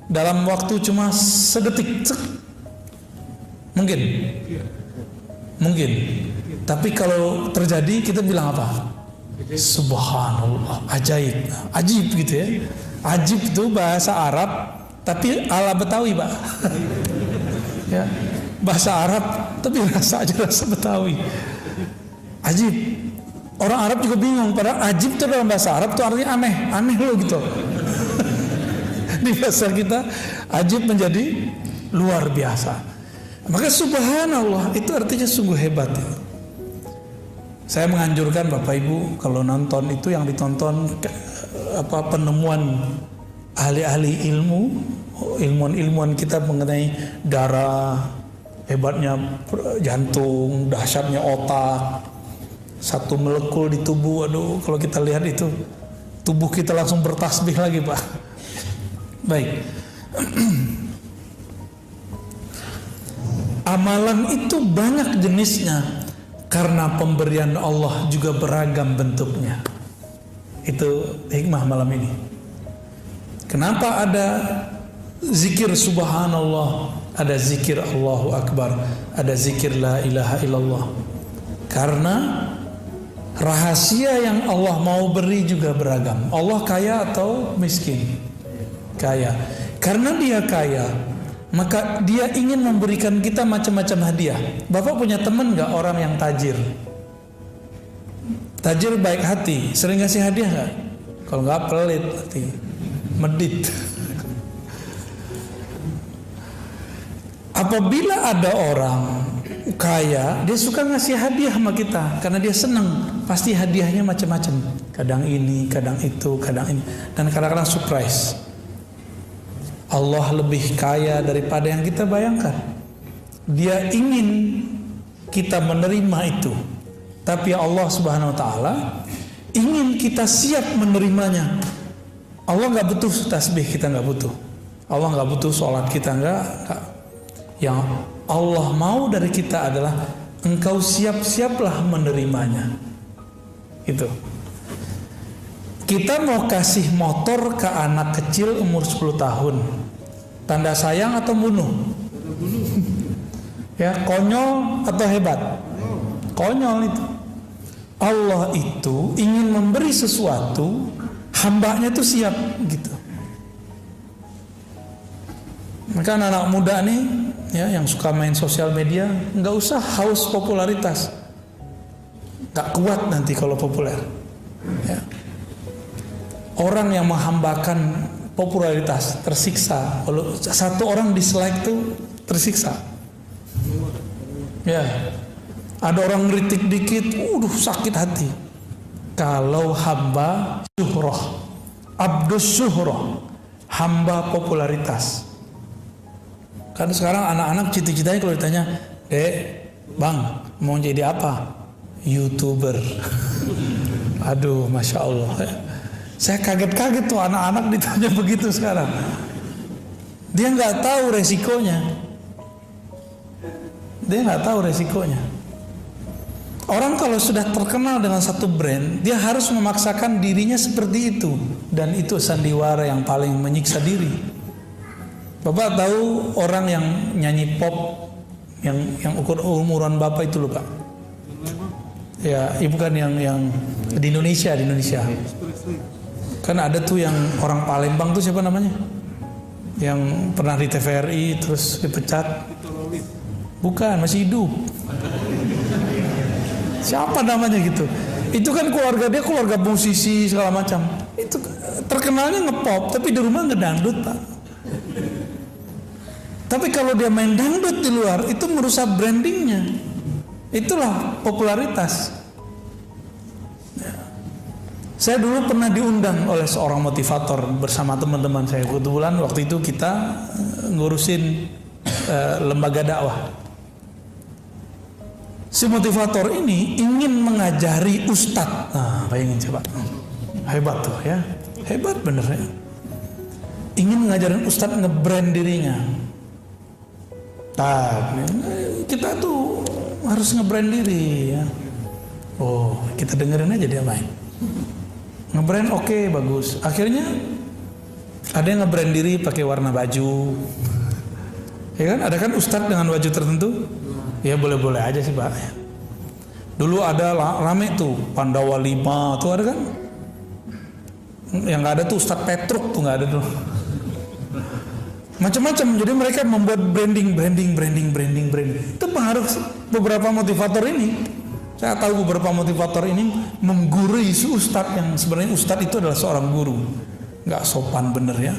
dalam waktu cuma sedetik. Mungkin. Mungkin. Tapi kalau terjadi kita bilang apa? Subhanallah, ajaib. Ajib gitu ya. Ajib itu bahasa Arab tapi ala Betawi, Pak. Ya, bahasa Arab tapi rasa Betawi. Ajib. Orang Arab juga bingung, padahal ajib itu dalam bahasa Arab itu artinya aneh loh gitu. Di bahasa kita ajib menjadi luar biasa. Maka subhanallah itu artinya sungguh hebat. Saya menganjurkan Bapak Ibu kalau nonton itu yang ditonton penemuan ahli-ahli ilmuwan kita mengenai darah, hebatnya jantung, dahsyatnya otak, satu molekul di tubuh. Aduh, kalau kita lihat itu tubuh kita langsung bertasbih lagi, Pak. Baik. Amalan itu banyak jenisnya karena pemberian Allah juga beragam bentuknya. Itu hikmah malam ini. Kenapa ada zikir subhanallah, ada zikir Allahu Akbar, ada zikir la ilaha illallah? Karena rahasia yang Allah mau beri juga beragam. Allah kaya atau miskin? Kaya. Karena dia kaya, maka dia ingin memberikan kita macam-macam hadiah. Bapak punya teman gak orang yang tajir? Tajir baik hati, sering ngasih hadiah gak? Kalau gak pelit hati, medit. Apabila ada orang kaya, dia suka ngasih hadiah sama kita karena dia senang. Pasti hadiahnya macam-macam. Kadang ini, kadang itu, kadang ini, dan kadang-kadang surprise. Allah lebih kaya daripada yang kita bayangkan. Dia ingin kita menerima itu. Tapi Allah Subhanahu wa taala ingin kita siap menerimanya. Allah nggak butuh tasbih, kita nggak butuh. Allah nggak butuh sholat, kita nggak. Yang Allah mau dari kita adalah engkau siap-siaplah menerimanya. Itu. Kita mau kasih motor ke anak kecil umur 10 tahun. Tanda sayang atau bunuh? Ya, konyol atau hebat? Konyol itu. Allah itu ingin memberi sesuatu, hambanya itu siap gitu. Maka anak-anak muda nih ya, yang suka main sosial media, nggak usah haus popularitas, nggak kuat nanti kalau populer ya. Orang yang menghambakan popularitas tersiksa. Kalau satu orang dislike tuh tersiksa ya. Ada orang ngeritik dikit, sakit hati. Kalau hamba syuhrah, abdus syuhrah, hamba popularitas. Kan sekarang anak-anak cita-citanya kalau ditanya, bang mau jadi apa? YouTuber. Aduh, masya Allah. Saya kaget-kaget tuh anak-anak ditanya begitu sekarang. Dia nggak tahu resikonya. Orang kalau sudah terkenal dengan satu brand, dia harus memaksakan dirinya seperti itu, dan itu sandiwara yang paling menyiksa diri. Bapak tahu orang yang nyanyi pop yang umuran Bapak itu loh Pak? Ya, bukan yang di Indonesia. Kan ada tuh yang orang Palembang tuh siapa namanya? Yang pernah di TVRI terus dipecat. Bukan, masih hidup. Siapa namanya gitu? Itu kan dia keluarga musisi segala macam. Itu terkenalnya ngepop, tapi di rumah ngedangdut Pak. Tapi kalau dia main dangdut di luar, itu merusak brandingnya. Itulah popularitas. Saya dulu pernah diundang oleh seorang motivator bersama teman-teman saya. Kebetulan waktu itu kita ngurusin lembaga dakwah. Si motivator ini ingin mengajari ustadz. Nah, bayangin coba. Hebat tuh ya. Hebat bener ya. Ingin mengajarin ustadz nge-brand dirinya. Kita tuh harus nge-brand diri ya. Oh, kita dengerin aja dia main. Nge-brand oke, bagus. Akhirnya ada yang nge-brand diri pakai warna baju. Ya kan? Ada kan ustadz dengan baju tertentu? Ya boleh-boleh aja sih Pak. Dulu ada rame tuh Pandawa 5 tuh ada kan? Yang nggak ada tuh Ustadz Petruk tuh nggak ada tuh. Macam-macam. Jadi mereka membuat branding. Itu pengaruh beberapa motivator ini. Saya tahu beberapa motivator ini menggurui si Ustadz yang sebenarnya Ustadz itu adalah seorang guru. Nggak sopan bener ya.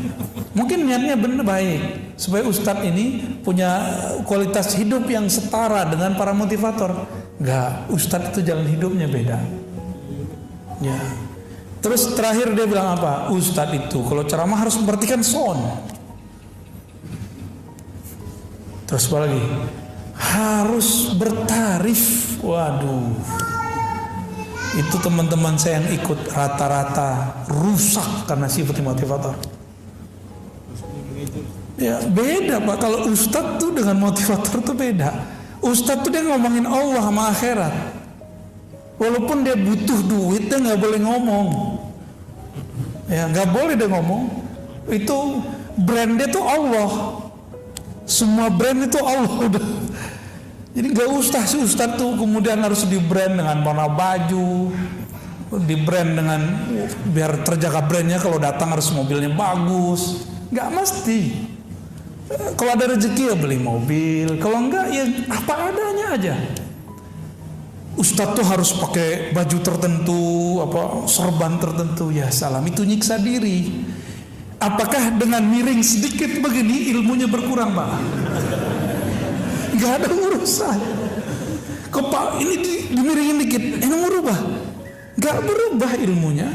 Mungkin niatnya bener baik supaya Ustadz ini punya kualitas hidup yang setara dengan para motivator. Nggak, Ustadz itu jalan hidupnya beda ya. Terus terakhir dia bilang apa? Ustadz itu kalau ceramah harus memperhatikan sound. Terus apa lagi? Harus bertarif. Waduh, itu teman-teman saya yang ikut rata-rata rusak karena sifat motivator. Ya beda Pak, kalau ustadz tuh dengan motivator tuh beda. Ustadz tuh dia ngomongin Allah sama akhirat. Walaupun dia butuh duit, dia nggak boleh ngomong. Ya nggak boleh dia ngomong. Itu brandnya tuh Allah. Semua brand itu Allah udah. Jadi nggak usah si ustadz tuh kemudian harus di brand dengan warna baju, di brand dengan biar terjaga brandnya, kalau datang harus mobilnya bagus. Nggak mesti. Kalau ada rezeki ya beli mobil, kalau enggak ya apa adanya aja. Ustadz tuh harus pakai baju tertentu, serban tertentu. Ya salam, itu nyiksa diri. Apakah dengan miring sedikit begini ilmunya berkurang Pak? Gak ada urusan. Kepala ini dimiringin dikit, emang berubah? Gak berubah ilmunya.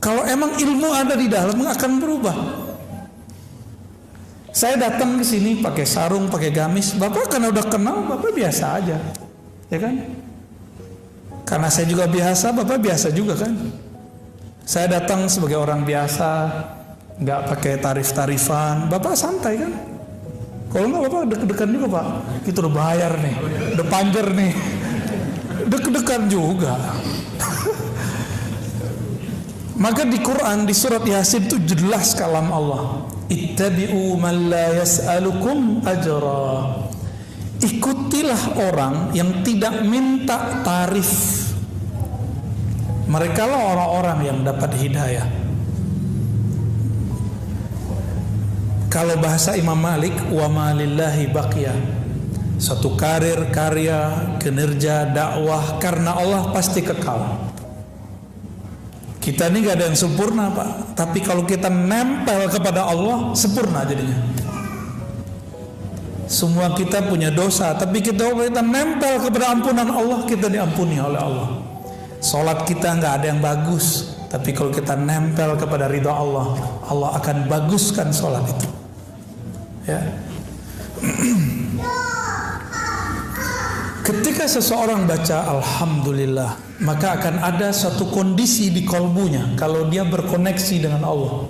Kalau emang ilmu ada di dalam akan berubah. Saya datang ke sini pakai sarung, pakai gamis. Bapak karena udah kenal, Bapak biasa aja, ya kan? Karena saya juga biasa, Bapak biasa juga kan? Saya datang sebagai orang biasa, nggak pakai tarif-tarifan. Bapak santai kan? Kalau nggak Bapak deg-degan juga Pak. Kita udah bayar nih, udah panjer nih, deg-degan juga. Maka di Quran di surat Yasin itu jelas kalam Allah. Ittabi'u man la yas'alukum ajra. Ikutilah orang yang tidak minta tarif. Mereka lah orang-orang yang dapat hidayah. Kalau bahasa Imam Malik, wa ma lillahi baqiya. Suatu karir, karya, kinerja, dakwah karena Allah pasti kekal. Kita ini gak ada yang sempurna, Pak. Tapi kalau kita nempel kepada Allah, sempurna jadinya. Semua kita punya dosa, tapi kita nempel kepada ampunan Allah, kita diampuni oleh Allah. Salat kita gak ada yang bagus, tapi kalau kita nempel kepada ridha Allah, Allah akan baguskan salat itu. Ya. Ketika seseorang baca Alhamdulillah, maka akan ada suatu kondisi di kolbunya kalau dia berkoneksi dengan Allah.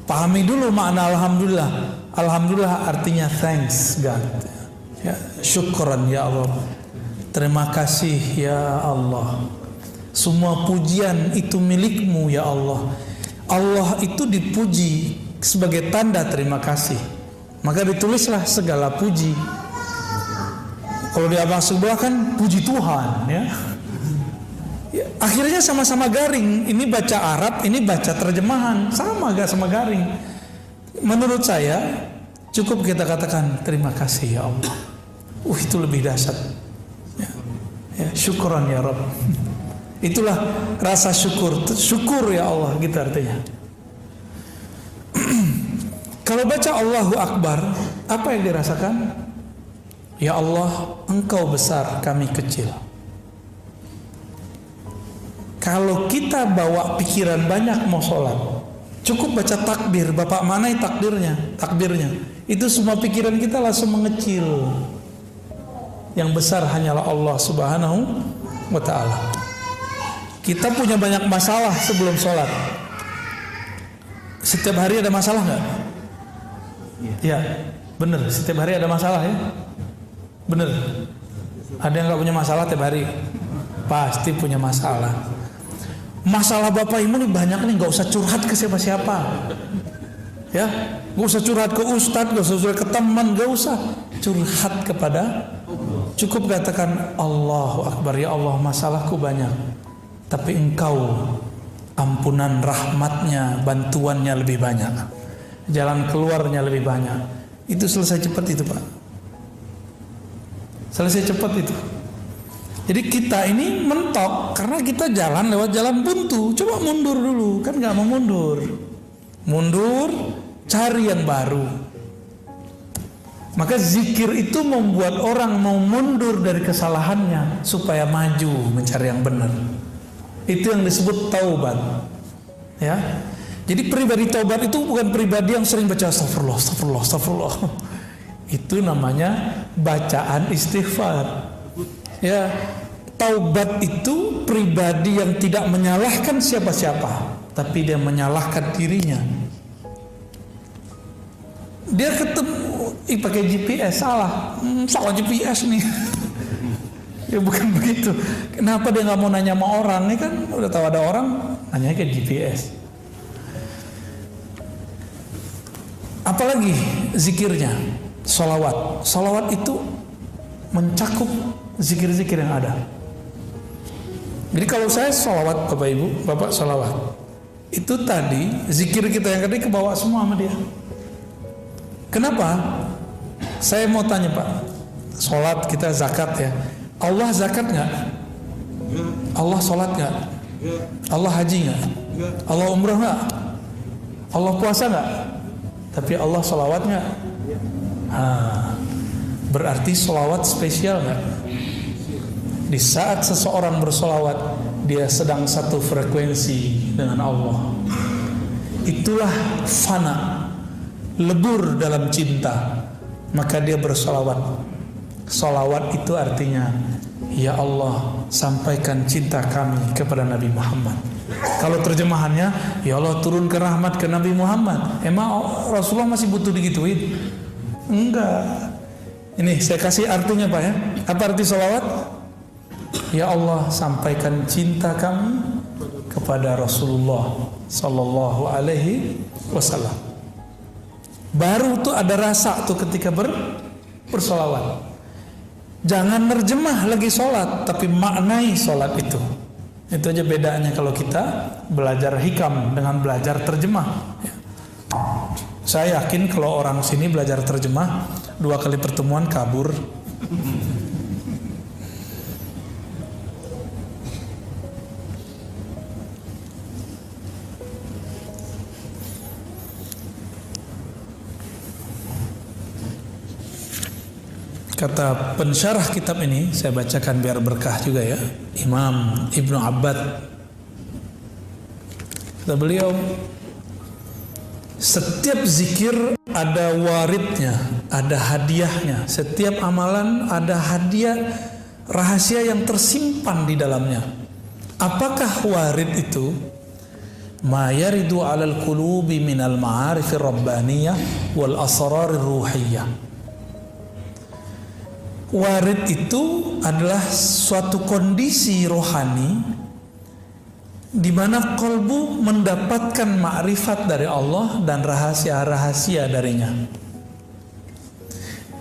Pahami dulu makna Alhamdulillah. Alhamdulillah artinya thanks God, ya, syukran ya Allah, terima kasih ya Allah, semua pujian itu milikmu ya Allah. Allah itu dipuji sebagai tanda terima kasih, maka ditulislah segala puji. Kalau di abang sebelah kan puji Tuhan, ya. Akhirnya sama-sama garing. Ini baca Arab, ini baca terjemahan, sama gak sama garing. Menurut saya cukup kita katakan terima kasih ya Allah. Itu lebih dahsyat. Ya, syukuran ya Rabb. Itulah rasa syukur. Syukur ya Allah, gitu artinya. Kalau baca Allahu Akbar, apa yang dirasakan? Ya Allah, Engkau besar, kami kecil. Kalau kita bawa pikiran banyak mau sholat, cukup baca takbir. Bapak manai takbirnya. Itu semua pikiran kita langsung mengecil. Yang besar hanyalah Allah Subhanahu wa ta'ala. Kita punya banyak masalah sebelum sholat. Setiap hari ada masalah nggak? Ya, bener. Setiap hari ada masalah ya. Bener. Ada yang gak punya masalah tiap hari? Pasti punya masalah. Masalah Bapak Ibu nih banyak nih, gak usah curhat ke siapa-siapa. Ya, gak usah curhat ke ustadz, gak usah curhat ke teman, gak usah. Curhat kepada, cukup katakan Allahu Akbar, ya Allah masalahku banyak, tapi Engkau ampunan rahmatnya, bantuannya lebih banyak, jalan keluarnya lebih banyak. Itu selesai cepat itu Pak. Selesai cepat itu. Jadi kita ini mentok karena kita jalan lewat jalan buntu. Coba mundur dulu, kan gak mau mundur. Mundur, cari yang baru. Maka zikir itu membuat orang mau mundur dari kesalahannya supaya maju mencari yang benar. Itu yang disebut taubat. Ya. Jadi pribadi taubat itu bukan pribadi yang sering baca astagfirullah, astagfirullah, astagfirullah. Itu namanya bacaan istighfar. Ya, taubat itu pribadi yang tidak menyalahkan siapa-siapa, tapi dia menyalahkan dirinya. Dia ketemu pakai GPS salah GPS nih. Ya bukan begitu. Kenapa dia nggak mau nanya sama orang? Ini kan udah tahu ada orang, nanya ke GPS. Apalagi zikirnya, sholawat. Sholawat itu mencakup zikir-zikir yang ada. Jadi kalau saya sholawat, Bapak Ibu, Bapak sholawat, itu tadi zikir kita yang tadi kebawa semua sama dia. Kenapa? Saya mau tanya Pak, sholat kita zakat ya. Allah zakat nggak? Allah sholat nggak? Allah haji nggak? Allah umrah nggak? Allah puasa nggak? Tapi Allah sholawat nggak? Berarti sholawat spesial nggak? Di saat seseorang bersolawat, dia sedang satu frekuensi dengan Allah. Itulah fana, lebur dalam cinta. Maka dia bersolawat. Solawat itu artinya, ya Allah, sampaikan cinta kami kepada Nabi Muhammad. Kalau terjemahannya, ya Allah turunkan rahmat ke Nabi Muhammad. Emang Rasulullah masih butuh digituin? Enggak. Ini saya kasih artinya Pak ya. Apa arti solawat? Ya Allah, sampaikan cinta kami kepada Rasulullah Sallallahu Alaihi Wasallam. Baru tuh ada rasa tuh ketika bersolawat. Jangan nerjemah lagi sholat, tapi maknai sholat itu. Itu aja bedanya kalau kita belajar hikam dengan belajar terjemah. Saya yakin kalau orang sini belajar terjemah 2 kali pertemuan kabur. Kata pensyarah kitab ini, saya bacakan biar berkah juga ya, Imam Ibnu Abbad. Kata beliau, setiap zikir ada waridnya, ada hadiahnya. Setiap amalan ada hadiah rahasia yang tersimpan di dalamnya. Apakah warid itu? Ma yaridu 'alal qulubi minal ma'arifir rabbaniyah wal asrarir ruhiyah. Warid itu adalah suatu kondisi rohani di mana kolbu mendapatkan makrifat dari Allah dan rahasia-rahasia darinya.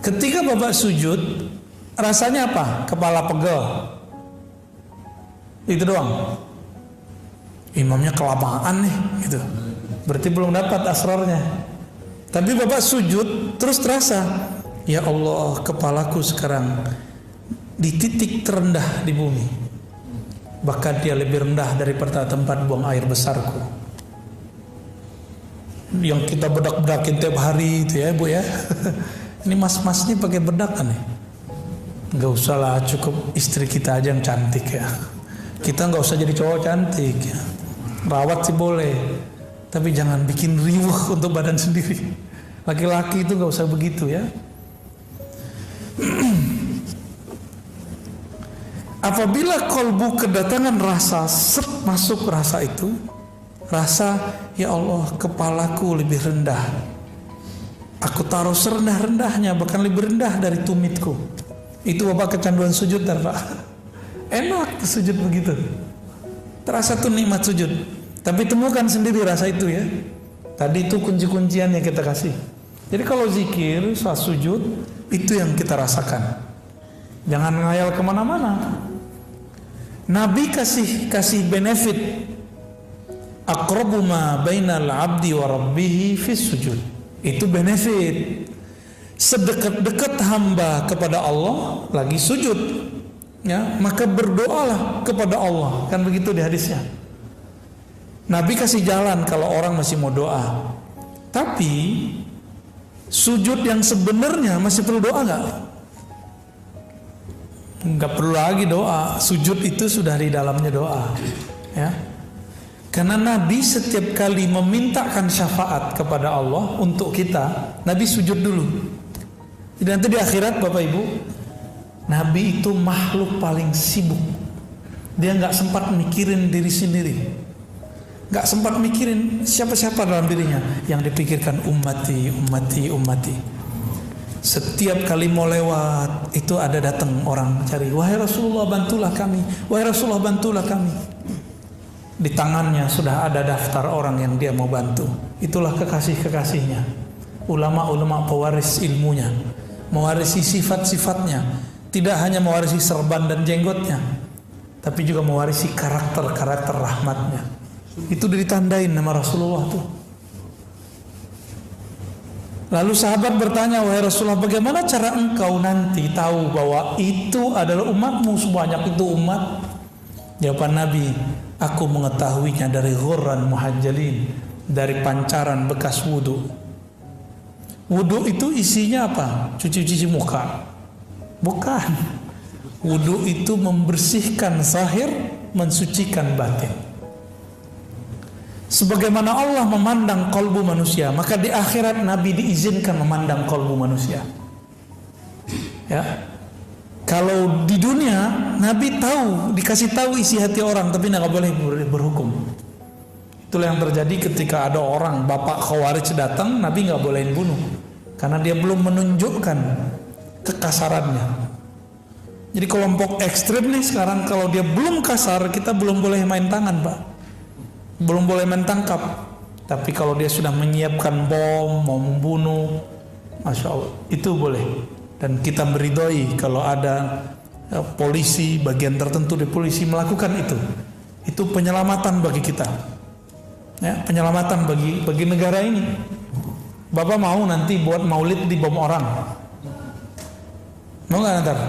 Ketika Bapak sujud, rasanya apa? Kepala pegel. Itu doang. Imamnya kelamaan nih, gitu. Berarti belum dapat asrarnya. Tapi Bapak sujud terus terasa, ya Allah, kepalaku sekarang di titik terendah di bumi. Bahkan dia lebih rendah daripada tempat buang air besarku. Yang kita bedak-bedakin tiap hari itu ya Bu ya. Ini mas-mas ini pakai bedak kan nih? Gak usah lah, cukup istri kita aja yang cantik ya. Kita gak usah jadi cowok cantik ya. Rawat sih boleh, tapi jangan bikin riuh untuk badan sendiri. Laki-laki itu gak usah begitu ya. Apabila kolbu kedatangan rasa, masuk rasa itu, rasa ya Allah, kepalaku lebih rendah, aku taruh serendah-rendahnya, bahkan lebih rendah dari tumitku. Itu Bapak kecanduan sujud dan Pak. Enak sujud begitu, terasa tuh nikmat sujud. Tapi temukan sendiri rasa itu ya. Tadi itu kunci-kuncian yang kita kasih. Jadi kalau zikir, saat sujud, itu yang kita rasakan. Jangan ngayal kemana-mana. Nabi kasih benefit. Aqrabu ma bainal abdi wa rabbihi fis sujud. Itu benefit. Sedekat-dekat hamba kepada Allah lagi sujud, ya, maka berdoalah kepada Allah. Kan begitu di hadisnya. Nabi kasih jalan kalau orang masih mau doa. Tapi sujud yang sebenarnya masih perlu doa nggak? Nggak perlu lagi doa. Sujud itu sudah di dalamnya doa, ya. Karena Nabi setiap kali memintakan syafaat kepada Allah untuk kita, Nabi sujud dulu. Jadi nanti di akhirat Bapak Ibu, Nabi itu makhluk paling sibuk. Dia nggak sempat mikirin diri sendiri, nggak sempat mikirin siapa-siapa dalam dirinya. Yang dipikirkan ummati, ummati, ummati. Setiap kali mau lewat itu ada datang orang cari, wahai Rasulullah bantulah kami, wahai Rasulullah bantulah kami. Di tangannya sudah ada daftar orang yang dia mau bantu. Itulah kekasih-kekasihnya, ulama-ulama pewaris ilmunya, mewarisi sifat-sifatnya. Tidak hanya mewarisi serban dan jenggotnya, tapi juga mewarisi karakter-karakter rahmatnya. Itu ditandain nama Rasulullah tuh. Lalu sahabat bertanya, wahai Rasulullah, bagaimana cara engkau nanti tahu bahwa itu adalah umatmu, sebanyak itu umat? Jawaban Nabi, aku mengetahuinya dari ghurran muhajjalin, dari pancaran bekas wudu. Wudu itu isinya apa? Cuci-cuci muka? Bukan. Wudu itu membersihkan zahir, mensucikan batin. Sebagaimana Allah memandang kolbu manusia, maka di akhirat Nabi diizinkan memandang kolbu manusia. Ya, kalau di dunia Nabi tahu, dikasih tahu isi hati orang, tapi nggak boleh berhukum. Itulah yang terjadi ketika ada orang bapak Khawarij datang, Nabi nggak bolehin bunuh, karena dia belum menunjukkan kekasarannya. Jadi kelompok ekstrim nih sekarang, kalau dia belum kasar, kita belum boleh main tangan, Pak. Belum boleh mentangkap. Tapi kalau dia sudah menyiapkan bom, mau membunuh, Masya Allah, itu boleh. Dan kita meridhoi kalau ada polisi, bagian tertentu di polisi melakukan itu. Itu penyelamatan bagi kita, ya, penyelamatan bagi negara ini. Bapak mau nanti buat maulid di bom orang? Mau nggak ntar?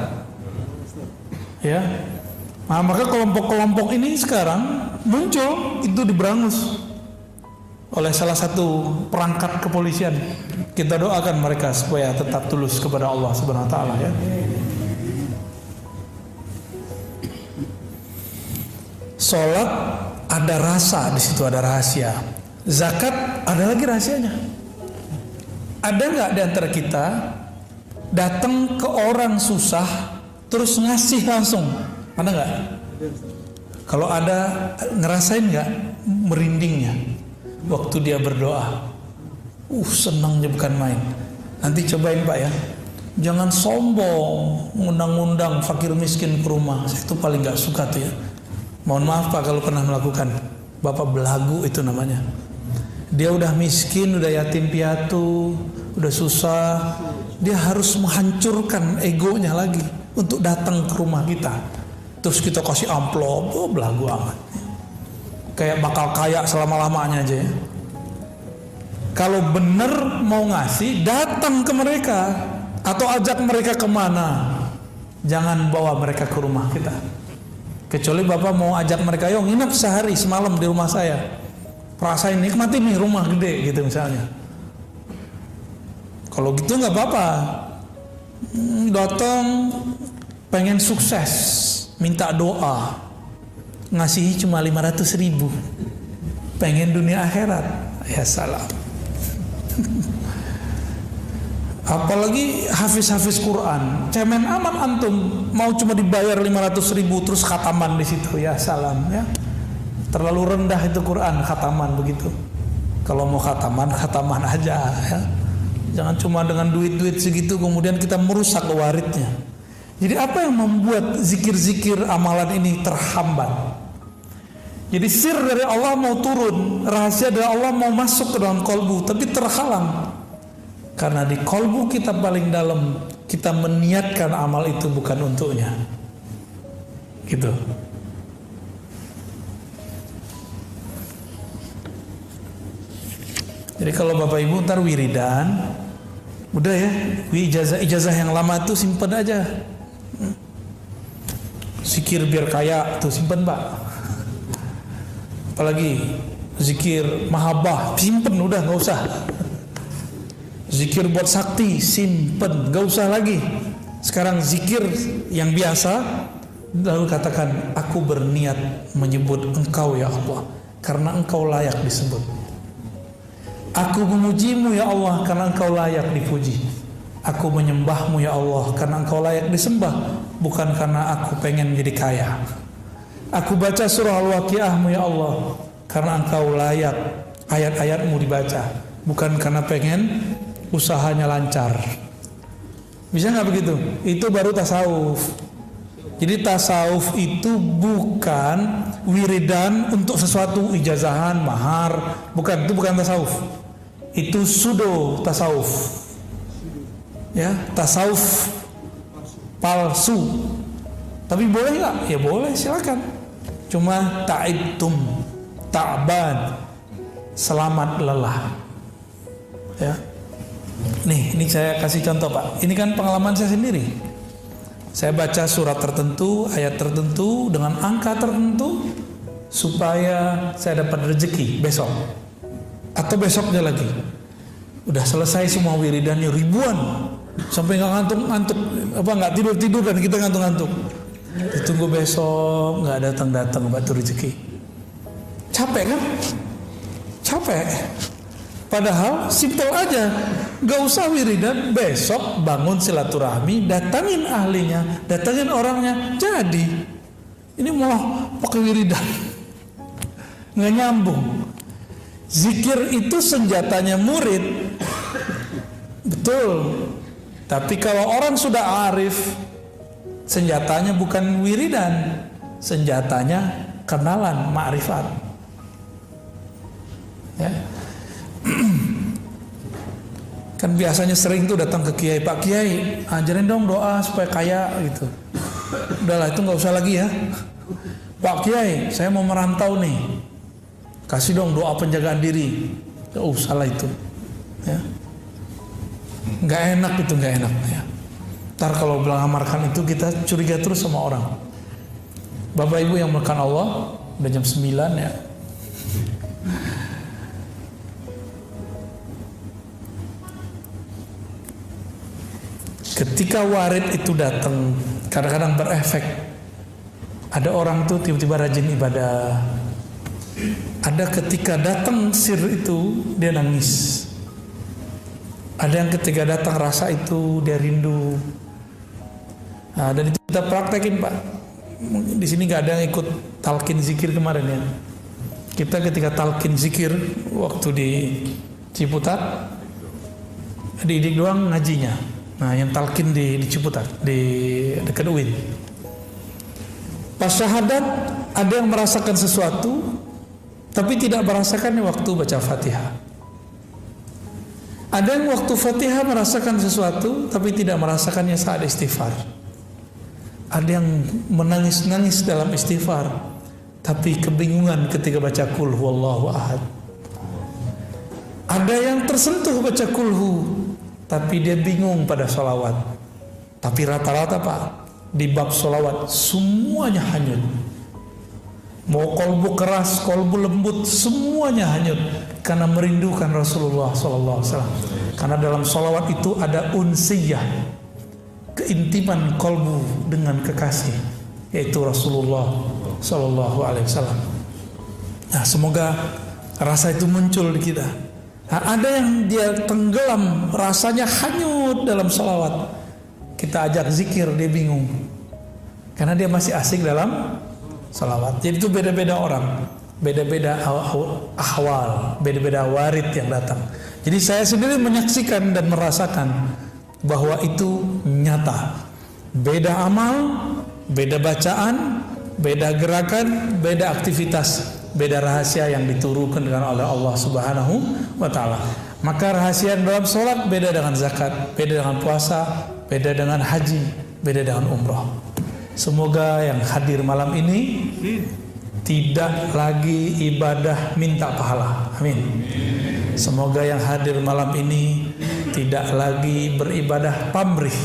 Ya. Nah, maka kelompok-kelompok ini sekarang muncul itu diberangus oleh salah satu perangkat kepolisian. Kita doakan mereka supaya tetap tulus kepada Allah Subhanahu wa taala ya. Salat ada rasa, di situ ada rahasia. Zakat ada lagi rahasianya. Ada nggak di antara kita datang ke orang susah terus ngasih langsung? Ada nggak? Kalau ada, ngerasain nggak merindingnya waktu dia berdoa? Senangnya bukan main. Nanti cobain Pak ya. Jangan sombong ngundang-undang fakir miskin ke rumah. Saya itu paling nggak suka tuh ya. Mohon maaf Pak kalau pernah melakukan. Bapak belagu itu namanya. Dia udah miskin, udah yatim piatu, udah susah. Dia harus menghancurkan egonya lagi untuk datang ke rumah kita. Terus kita kasih amplop, belagu amat. Kayak bakal kaya selama-lamanya aja ya. Kalau bener mau ngasih, datang ke mereka. Atau ajak mereka kemana. Jangan bawa mereka ke rumah kita. Kecuali Bapak mau ajak mereka, yuk nginep sehari semalam di rumah saya. Rasain nikmatin nih rumah gede gitu misalnya. Kalau gitu nggak apa-apa. Datang pengen sukses, minta doa, ngasihi cuma 500.000. Pengen dunia akhirat, ya salam. Apalagi hafiz-hafiz Quran, cemen aman antum, mau cuma dibayar 500.000 terus khataman di situ, ya salam ya. Terlalu rendah itu Quran khataman begitu. Kalau mau khataman, khataman aja ya. Jangan cuma dengan duit-duit segitu kemudian kita merusak waridnya. Jadi apa yang membuat zikir-zikir amalan ini terhambat? Jadi sir dari Allah mau turun, rahasia dari Allah mau masuk ke dalam kolbu, tapi terhalang. Karena di kolbu kita paling dalam, kita meniatkan amal itu bukan untuknya. Gitu. Jadi kalau Bapak Ibu ntar wiridan, udah ya, ijazah yang lama tuh simpen aja. Zikir biar kaya tuh simpen Pak. Apalagi zikir mahabbah simpen udah nggak usah. Zikir buat sakti simpen nggak usah lagi. Sekarang zikir yang biasa, lalu katakan aku berniat menyebut Engkau ya Allah karena Engkau layak disebut. Aku memujimu ya Allah karena Engkau layak dipuji. Aku menyembahmu ya Allah karena Engkau layak disembah, bukan karena aku pengen menjadi kaya. Aku baca surah Al-Waqiahmu ya Allah karena Engkau layak ayat-ayatmu dibaca, bukan karena pengen usahanya lancar. Bisa nggak begitu? Itu baru tasawuf. Jadi tasawuf itu bukan wiridan untuk sesuatu, ijazahan, mahar, bukan, itu bukan tasawuf. Itu pseudo tasawuf. Ya, tasawuf palsu. Tapi boleh nggak? Ya boleh, silakan. Cuma ta'ibtum, ta'ban, selamat lelah. Ya. Nih, ini saya kasih contoh Pak. Ini kan pengalaman saya sendiri. Saya baca surat tertentu, ayat tertentu dengan angka tertentu supaya saya dapat rezeki besok atau besoknya lagi. Udah selesai semua wiridannya ribuan sampai nggak ngantuk, apa nggak tidur dan kita ngantuk. Ditunggu besok nggak datang batu rezeki. Capek kan? Capek. Padahal simpel aja, gak usah wiridan, besok bangun silaturahmi, datangin ahlinya, datangin orangnya, jadi. Ini mau pakai wiridan, nggak nyambung. Zikir itu senjatanya murid, betul. Tapi kalau orang sudah arif, senjatanya bukan wiridan, senjatanya kenalan, ma'rifat. Ya. Kan biasanya sering tuh datang ke kiai, Pak Kiai ajarin dong doa supaya kaya gitu. Udahlah itu nggak usah lagi ya. Pak Kiai saya mau merantau nih, kasih dong doa penjagaan diri. Nggak usah lah itu ya. Nggak enak itu, nggak enak ya. Ntar kalau bilang amarkan itu kita curiga terus sama orang. Bapak Ibu yang melakukan Allah, udah jam 9 ya. Ketika warid itu datang, kadang-kadang berefek. Ada orang tuh tiba-tiba rajin ibadah. Ada ketika datang sir itu dia nangis. Ada yang ketika datang rasa itu dia rindu. Nah, dan itu kita praktekin Pak. Di sini nggak ada yang ikut talqin zikir kemarin ya. Kita ketika talqin zikir waktu di Ciputat, didik doang ngajinya. Nah, yang talqin di Ciputat, di dekat UIN. Pas syahadat ada yang merasakan sesuatu, tapi tidak merasakannya waktu baca Fatihah. Ada yang waktu Fatihah merasakan sesuatu, tapi tidak merasakannya saat istighfar. Ada yang menangis-nangis dalam istighfar, tapi kebingungan ketika baca Qul huwallahu ahad. Ada yang tersentuh baca kulhu, tapi dia bingung pada sholawat. Tapi rata-rata Pak, di bab sholawat semuanya hanyut. Mau kolbu keras, kolbu lembut, semuanya hanyut karena merindukan Rasulullah SAW. Karena dalam sholawat itu ada unsiyah, keintiman kolbu dengan kekasih, yaitu Rasulullah SAW. Nah, semoga rasa itu muncul di kita. Nah, ada yang dia tenggelam, rasanya hanyut dalam sholawat. Kita ajak zikir, dia bingung karena dia masih asik dalam sholawat. Jadi itu beda-beda orang, beda-beda ahwal, beda-beda warid yang datang. Jadi saya sendiri menyaksikan dan merasakan bahwa itu nyata. Beda amal, beda bacaan, beda gerakan, beda aktivitas, beda rahasia yang diturunkan oleh Allah Subhanahu wa Ta'ala. Maka rahasia dalam sholat beda dengan zakat, beda dengan puasa, beda dengan haji, beda dengan umroh. Semoga yang hadir malam ini tidak lagi ibadah minta pahala. Amin. Semoga yang hadir malam ini tidak lagi beribadah pamrih.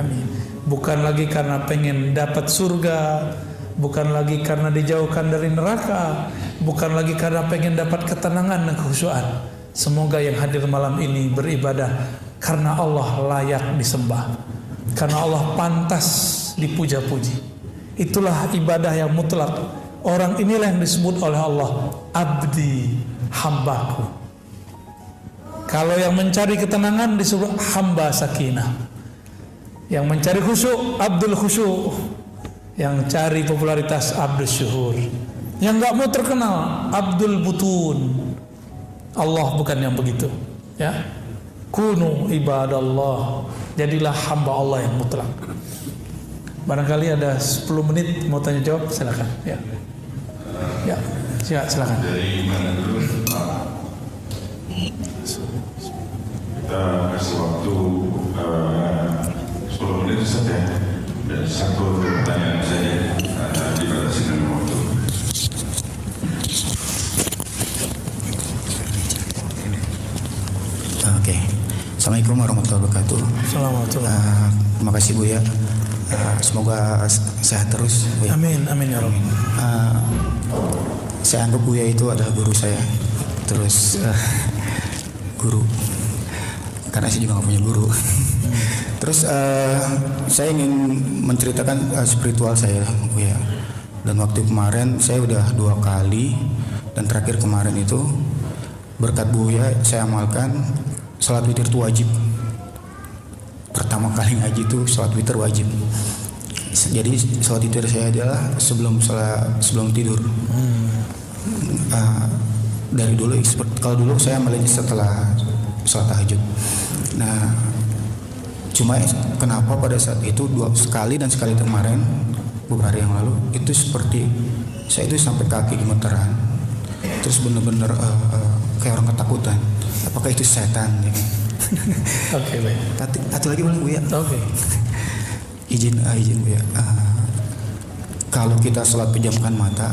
Amin. Bukan lagi karena pengen dapat surga, bukan lagi karena dijauhkan dari neraka, bukan lagi karena pengen dapat ketenangan dan kekhusyuan. Semoga yang hadir malam ini beribadah karena Allah layak disembah, karena Allah pantas dipuja-puji. Itulah ibadah yang mutlak. Orang inilah yang disebut oleh Allah abdi, hambaku. Kalau yang mencari ketenangan disebut hamba sakinah. Yang mencari khusyuk abdul khusyuk. Yang cari popularitas abdul syuhur. Yang gak mau terkenal abdul butun. Allah bukan yang begitu, ya. Kunu ibadallah, jadilah hamba Allah yang mutlak. Barangkali ada 10 menit mau tanya jawab, silakan. Ya, ya, silakan. Dari mana dulu? Kita kasih waktu 10 menit saja dan satu pertanyaan saja dibatasi dengan waktu. Oke. Assalamualaikum warahmatullahi wabarakatuh. Assalamualaikum. Terima kasih Bu ya. Semoga sehat terus Bu ya. Amin, amin ya Rabbi. Saya anggap Buya itu adalah guru saya. Terus guru, karena saya juga nggak punya guru. Terus saya ingin menceritakan spiritual saya Bu ya. Dan waktu kemarin saya udah 2 kali, dan terakhir kemarin itu berkat Buya saya amalkan sholat witir itu wajib. Pertama kali ngaji itu sholat witir wajib. Jadi sholat witir saya adalah sebelum tidur. Dari dulu, kalau dulu saya amalnya setelah sholat tahajud. Nah, cuma kenapa pada saat itu 2 sekali dan sekali kemarin beberapa hari yang lalu itu seperti saya itu sampai kaki gemeteran. Terus benar-benar kayak orang ketakutan. Apakah itu setan? Ya? Oke, baik. Satu lagi boleh Bu ya? Oke. Izin Bu ya. Kalau kita sholat pejamkan mata,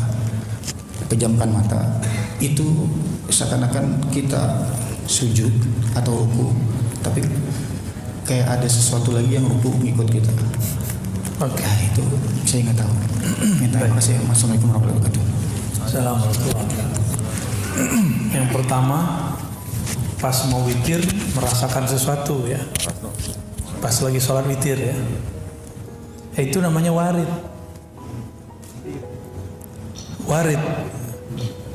itu seakan-akan kita sujud atau ruku, tapi kayak ada sesuatu lagi yang rubuh ngikut kita. Oke. Nah, itu saya nggak tahu. Terima kasih. Assalamualaikum warahmatullahi wabarakatuh. Assalamualaikum. Yang pertama, pas mau witir merasakan sesuatu ya. Pas lagi sholat witir ya. Itu namanya warid. Warid.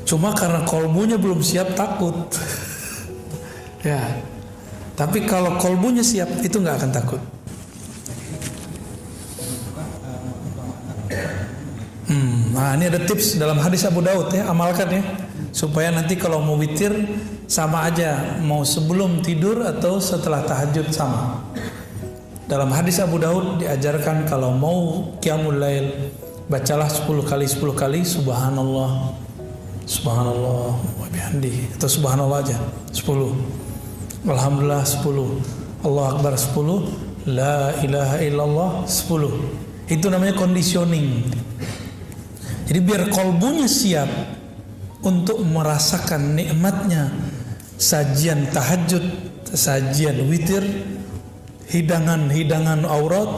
Cuma karena kolbunya belum siap takut. Ya. Tapi kalau kolbunya siap itu nggak akan takut. Nah ini ada tips dalam hadis Abu Daud ya, amalkan ya, supaya nanti kalau mau witir sama aja, mau sebelum tidur atau setelah tahajud sama. Dalam hadis Abu Daud diajarkan kalau mau qiyamul lail, bacalah 10 kali subhanallah, subhanallah wa bihamdihi, atau subhanallah aja 10, alhamdulillah 10, Allahu akbar 10, la ilaha illallah 10. Itu namanya conditioning. Jadi biar kolbunya siap untuk merasakan nikmatnya sajian tahajud, sajian witir, hidangan aurat,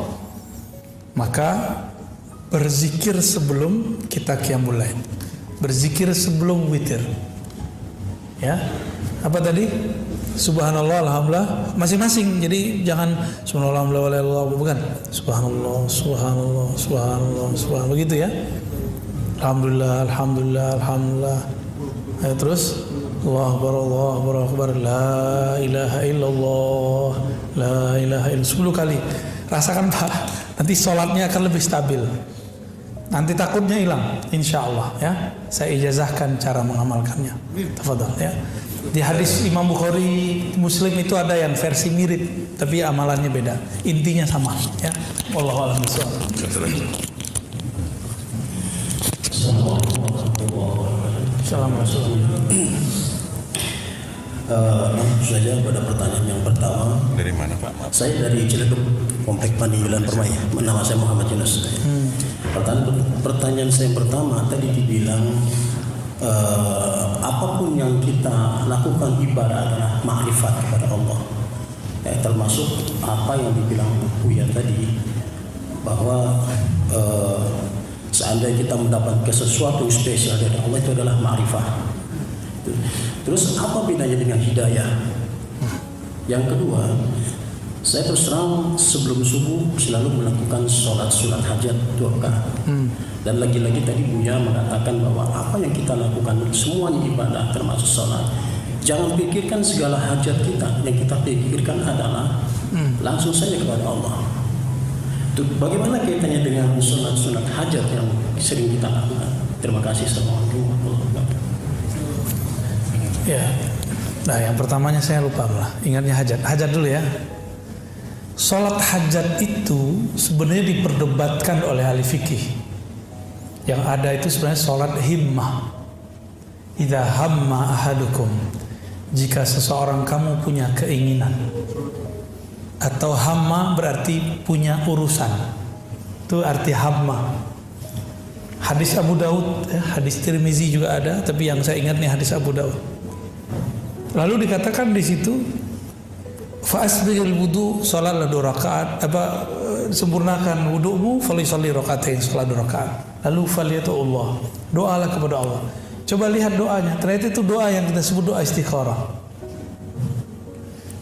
maka berzikir sebelum kita qiyamul lail, berzikir sebelum witir. Ya, apa tadi? Subhanallah, alhamdulillah, masing-masing. Jadi jangan subhanallah, alhamdulillah, bukan. Subhanallah, subhanallah, subhanallah, subhanallah, begitu ya. Alhamdulillah, alhamdulillah, alhamdulillah. Ayo terus. Allahu akbar, Allahu akbar, la ilaha illallah, la ilaha illallah 10 kali. Rasakan Pak, nanti sholatnya akan lebih stabil. Nanti takutnya hilang, insya Allah ya. Saya ijazahkan cara mengamalkannya. Tafadhol ya. Di hadis Imam Bukhari, Muslim itu ada yang versi mirip, tapi amalannya beda. Intinya sama ya. Wallahu a'lam bishawab. Assalamualaikum. Saja pada pertanyaan yang pertama. Dari mana Pak? Saya dari Ciledug, Komplek Paninggilan Permai. Nama saya Muhammad Yunus. Pertanyaan saya yang pertama tadi dibilang apapun yang kita lakukan ibadah adalah makrifat kepada Allah. Termasuk apa yang dibilang Buya tadi, bahwa seandainya kita mendapatkan sesuatu yang spesial dari Allah, itu adalah ma'rifah. Terus apa bedanya dengan hidayah? Yang kedua, saya terus terang sebelum subuh selalu melakukan sholat hajat 2 rakaat. Dan lagi-lagi tadi Buya mengatakan bahwa apa yang kita lakukan semuanya ibadah termasuk sholat. Jangan pikirkan segala hajat kita, yang kita pikirkan adalah langsung saja kepada Allah. Bagaimana kaitannya dengan sunat hajat yang sering kita lakukan? Terima kasih. Assalamualaikum warahmatullahi wabarakatuh. Ya, nah yang pertamanya saya lupa lah, ingatnya hajat dulu ya. Sholat hajat itu sebenarnya diperdebatkan oleh ahli fikih. Yang ada itu sebenarnya sholat himmah. Idza hamma ahadukum, jika seseorang kamu punya keinginan, atau hamma berarti punya urusan, itu arti hamma. Hadis Abu Daud, hadis Tirmizi juga ada, tapi yang saya ingat nih hadis Abu Daud. Lalu dikatakan di situ, fa'asbihil wudu, salatlah 2 rakaat, sempurnakan wudu'mu, falisalli rakaatain, salat 2 rakaat. Lalu faliyatullah, doalah kepada Allah. Coba lihat doanya, ternyata itu doa yang kita sebut doa istikharah.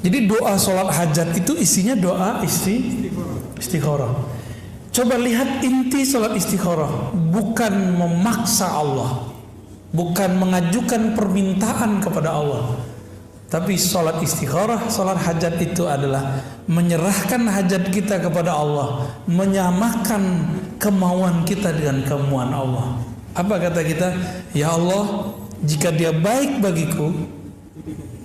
Jadi doa sholat hajat itu isinya doa istikharah. Coba lihat inti sholat istikharah, bukan memaksa Allah, bukan mengajukan permintaan kepada Allah, tapi sholat istikharah, sholat hajat itu adalah menyerahkan hajat kita kepada Allah, menyamakan kemauan kita dengan kemauan Allah. Apa kata kita? Ya Allah, jika dia baik bagiku,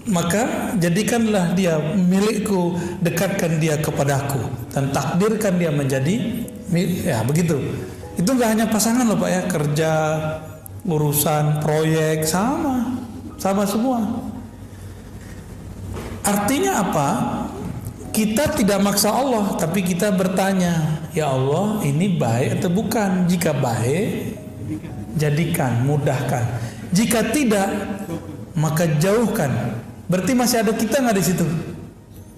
maka jadikanlah dia milikku, dekatkan dia kepadaku, dan takdirkan dia menjadi milik. Ya begitu. Itu nggak hanya pasangan loh Pak ya, kerja, urusan, proyek, sama semua. Artinya apa? Kita tidak maksa Allah, tapi kita bertanya, ya Allah ini baik atau bukan? Jika baik, jadikan, mudahkan. Jika tidak, maka jauhkan. Berarti masih ada kita nggak di situ?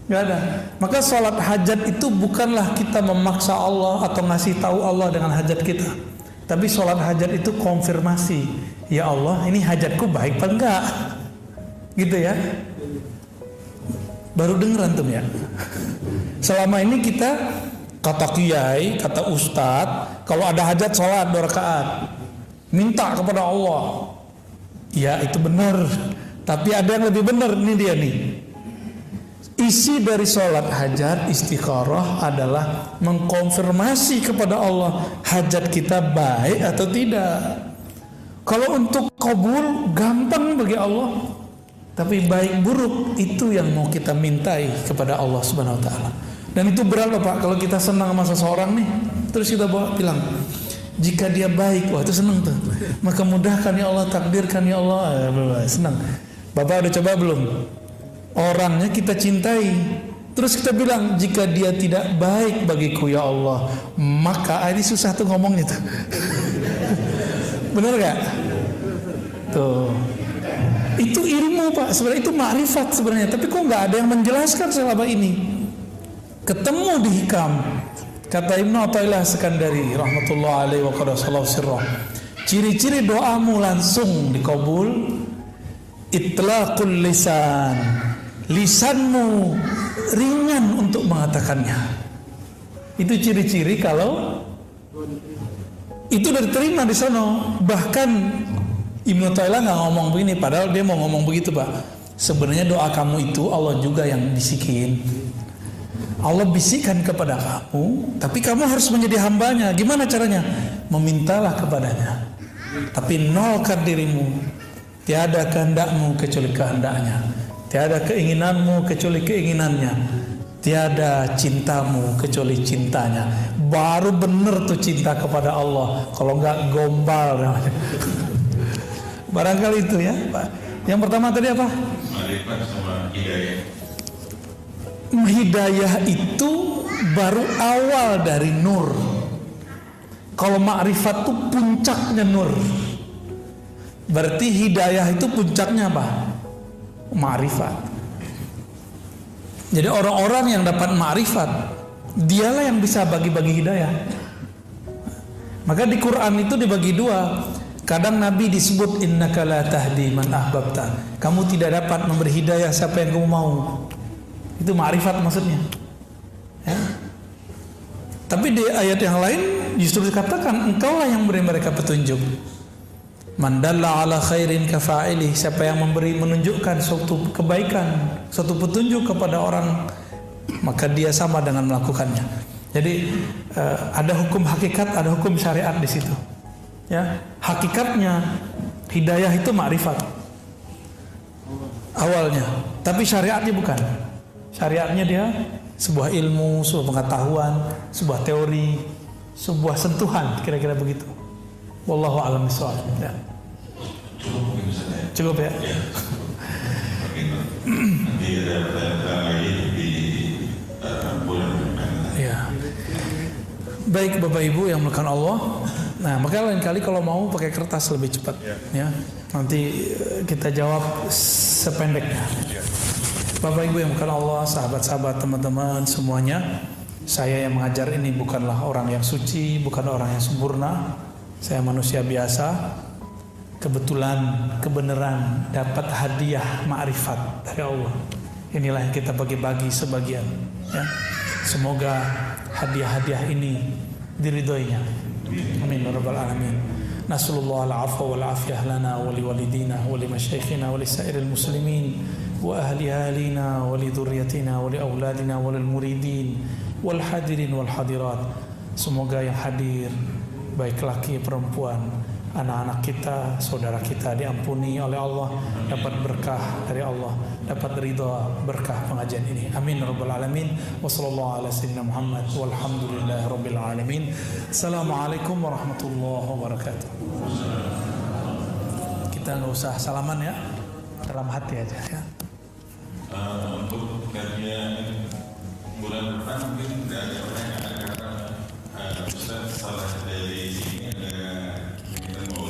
Nggak ada. Maka sholat hajat itu bukanlah kita memaksa Allah atau ngasih tahu Allah dengan hajat kita. Tapi sholat hajat itu konfirmasi. Ya Allah, ini hajatku baik apa enggak? Gitu ya. Baru denger antum ya. Selama ini kita kata kiai, kata ustadz, kalau ada hajat sholat 2 rakaat, minta kepada Allah. Ya itu benar. Tapi ada yang lebih benar. Ini dia nih. Isi dari sholat hajat istikharah adalah mengkonfirmasi kepada Allah hajat kita baik atau tidak. Kalau untuk kabul gampang bagi Allah, tapi baik buruk itu yang mau kita mintai kepada Allah Subhanahu Wa Taala. Dan itu berat loh Pak. Kalau kita senang sama seseorang nih, terus kita bilang jika dia baik, wah itu senang tuh. Maka mudahkan ya Allah, takdirkan ya Allah, senang. Bapak udah coba belum? Orangnya kita cintai, terus kita bilang jika dia tidak baik bagiku ya Allah, maka ini susah tuh ngomongnya tuh. Bener gak? Tuh, itu ilmu Pak, sebenarnya itu ma'rifat sebenarnya. Tapi kok nggak ada yang menjelaskan selama ini? Ketemu di hikam. Kata Ibnu Athaillah Sekandari rahmatullah alaihi wa qadasallahu sirrah, ciri-ciri doamu langsung dikabul, itlaqul lisan, lisanmu ringan untuk mengatakannya. Itu ciri-ciri kalau itu udah diterima di sana. Bahkan Ibnu Athaillah nggak ngomong begini, padahal dia mau ngomong begitu Pak. Sebenarnya doa kamu itu Allah juga yang bisikin. Allah bisikkan kepada kamu, tapi kamu harus menjadi hambanya. Gimana caranya? Memintalah kepadanya, tapi nolkan dirimu. Tiada kehendakmu kecuali kehendaknya, tiada keinginanmu kecuali keinginannya, tiada cintamu kecuali cintanya. Baru bener tuh cinta kepada Allah. Kalau enggak gombal namanya. Barangkali itu ya Pak. Yang pertama tadi apa? Ma'rifat sama hidayah. Hidayah itu baru awal dari nur. Kalau ma'rifat itu puncaknya nur. Berarti hidayah itu puncaknya apa? Ma'rifat. Jadi orang-orang yang dapat ma'rifat, dialah yang bisa bagi-bagi hidayah. Maka di Quran itu dibagi 2. Kadang Nabi disebut innaka la tahdi man ahbabta. Kamu tidak dapat memberi hidayah siapa yang kamu mau. Itu ma'rifat maksudnya ya. Tapi di ayat yang lain justru dikatakan engkaulah yang beri mereka petunjuk. Man dalla ala khairin kafa'ilih. Siapa yang menunjukkan suatu kebaikan, suatu petunjuk kepada orang, maka dia sama dengan melakukannya. Jadi ada hukum hakikat, ada hukum syariat di situ ya. Hakikatnya hidayah itu ma'rifat awalnya, tapi syariatnya bukan. Syariatnya dia sebuah ilmu, sebuah pengetahuan, sebuah teori, sebuah sentuhan, kira-kira begitu. Wallahu a'lam bishawab. Ya. Cukup ya. Nanti ada pertanyaan lagi di bulan depan. Ya. Baik Bapak Ibu yang melakukan Allah. Nah, maka lain kali kalau mau pakai kertas lebih cepat ya. Nanti kita jawab sependeknya. Bapak Ibu yang bukan Allah, sahabat-sahabat, teman-teman semuanya, saya yang mengajar ini bukanlah orang yang suci, bukan orang yang sempurna. Saya manusia biasa. Kebetulan, kebenaran dapat hadiah ma'rifat dari Allah. Inilah yang kita bagi-bagi sebagian ya. Semoga hadiah-hadiah ini diridhoinya. Amin ya rabbal alamin. Nasallallahu al-'afwa wal 'afiyah lana wa liwalidina wa limasyayikhina wa lisairil muslimin wa ahli ahlina wa li dzurriyyatina wa li auladina wa lil muridin wal hadirin wal hadirat. Semoga yang hadir baik laki perempuan, anak-anak kita, saudara kita diampuni oleh Allah, dapat berkah dari Allah, dapat ridha berkah pengajian ini. Amin ya rabbal alamin. Wassallallahu ala sayyidina Muhammad walhamdulillahi rabbil alamin. Assalamualaikum warahmatullahi wabarakatuh. Kita nggak usah salaman ya, dalam hati aja ya. Untuk kajian bulan depan mungkin tidak ada pertanyaan karena Ustaz salah dari sini ada kita mau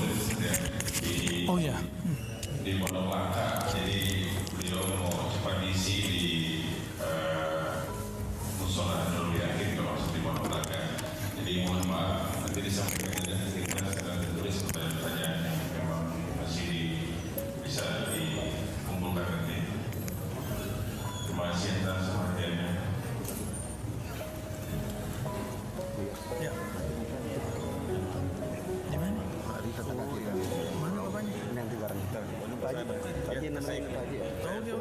di Oh ya. Di Pondok Langka, jadi beliau mau ekspedisi di disampaikan dengan kita secara tertulis pertanyaan yang memang masih bisa dikumpulkan nanti. Terima kasih atas perhatiannya. Ya. Di mana? Mana bapaknya? Nanti bareng. Pagi nemenin pagi. Oke.